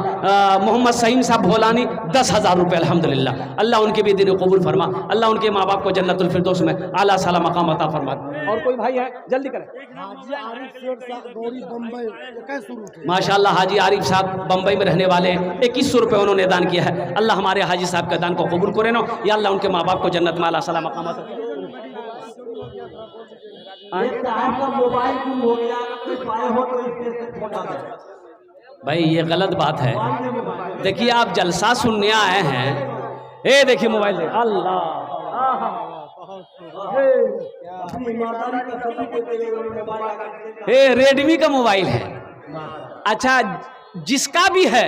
मोहम्मद सहीम साहब भोलानी 10,000 रुपये। अल्हम्दुलिल्लाह। अल्लाह उनके भी दिन कबूल फरमा। अल्लाह उनके माँ बाप को जन्नतुल फिरदौस में आला साला मकाम अता फरमा। और कोई भाई है? जल्दी करें। हाजी आरिफ शेख साहब गौरी बम्बई शुरू थे। माशाल्लाह हाजी आरिफ साहब बम्बई में रहने वाले हैं। 2100 रुपये उन्होंने दान किया है। अल्लाह हमारे हाजी साहब का दान को कबूल करे नो। या अल्लाह उनके माँ बाप को जन्नत में आला साला मकाम अता। मोबाइल गुम हो गया, कोई पाए हो तो इससे फोटा दे। भाई ये गलत बात है। देखिए आप जलसा सुनने आए हैं, ए देखिए मोबाइल दे। अल्लाह, अपनी ईमानदारी का सबूत देते हुए उन्होंने मोबाइल का ए रेडमी का मोबाइल है। अच्छा, जिसका भी है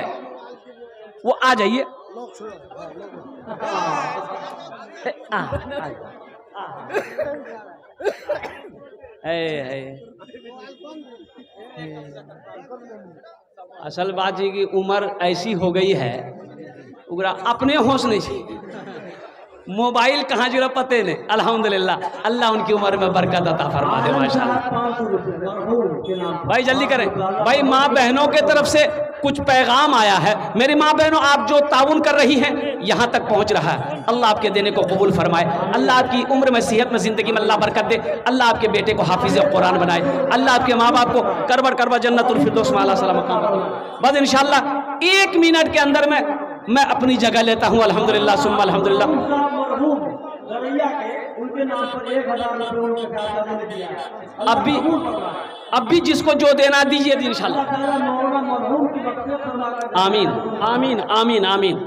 वो आ जाइए। असल बात है कि उम्र ऐसी हो गई है, उगरा अपने होश नहीं चाहिए। मोबाइल कहाँ जुड़ा पते ने। अल्हम्दुलिल्लाह, अल्लाह उनकी उम्र में बरकत अता फरमा दे। माशाअल्लाह। भाई जल्दी करें। भाई माँ बहनों के तरफ से कुछ पैगाम आया है। मेरी माँ बहनों, आप जो ताउन कर रही हैं यहाँ तक पहुँच रहा है। अल्लाह आपके देने को कबूल फरमाए। अल्लाह आपकी उम्र में, सेहत में, जिंदगी में अल्लाह बरकत दे। अल्लाह आपके बेटे को हाफिज कुरान बनाए। अल्लाह आपके माँ बाप को करबड़ जन्नतुल फिरदौस में आला साला मकाम बताए। बस इंशाअल्लाह 1 मिनट के अंदर में मैं अपनी जगह लेता हूँ। अल्हम्दुलिल्लाह सुम्मा अल्हम्दुलिल्लाह। उनके नाम पर 1,000 रुपये उनके खाते में दिया। अब भी जिसको जो देना दीजिए इंशाअल्लाह। मरहूम की बख्शिश फरमा कर। आमीन आमीन आमीन आमीन।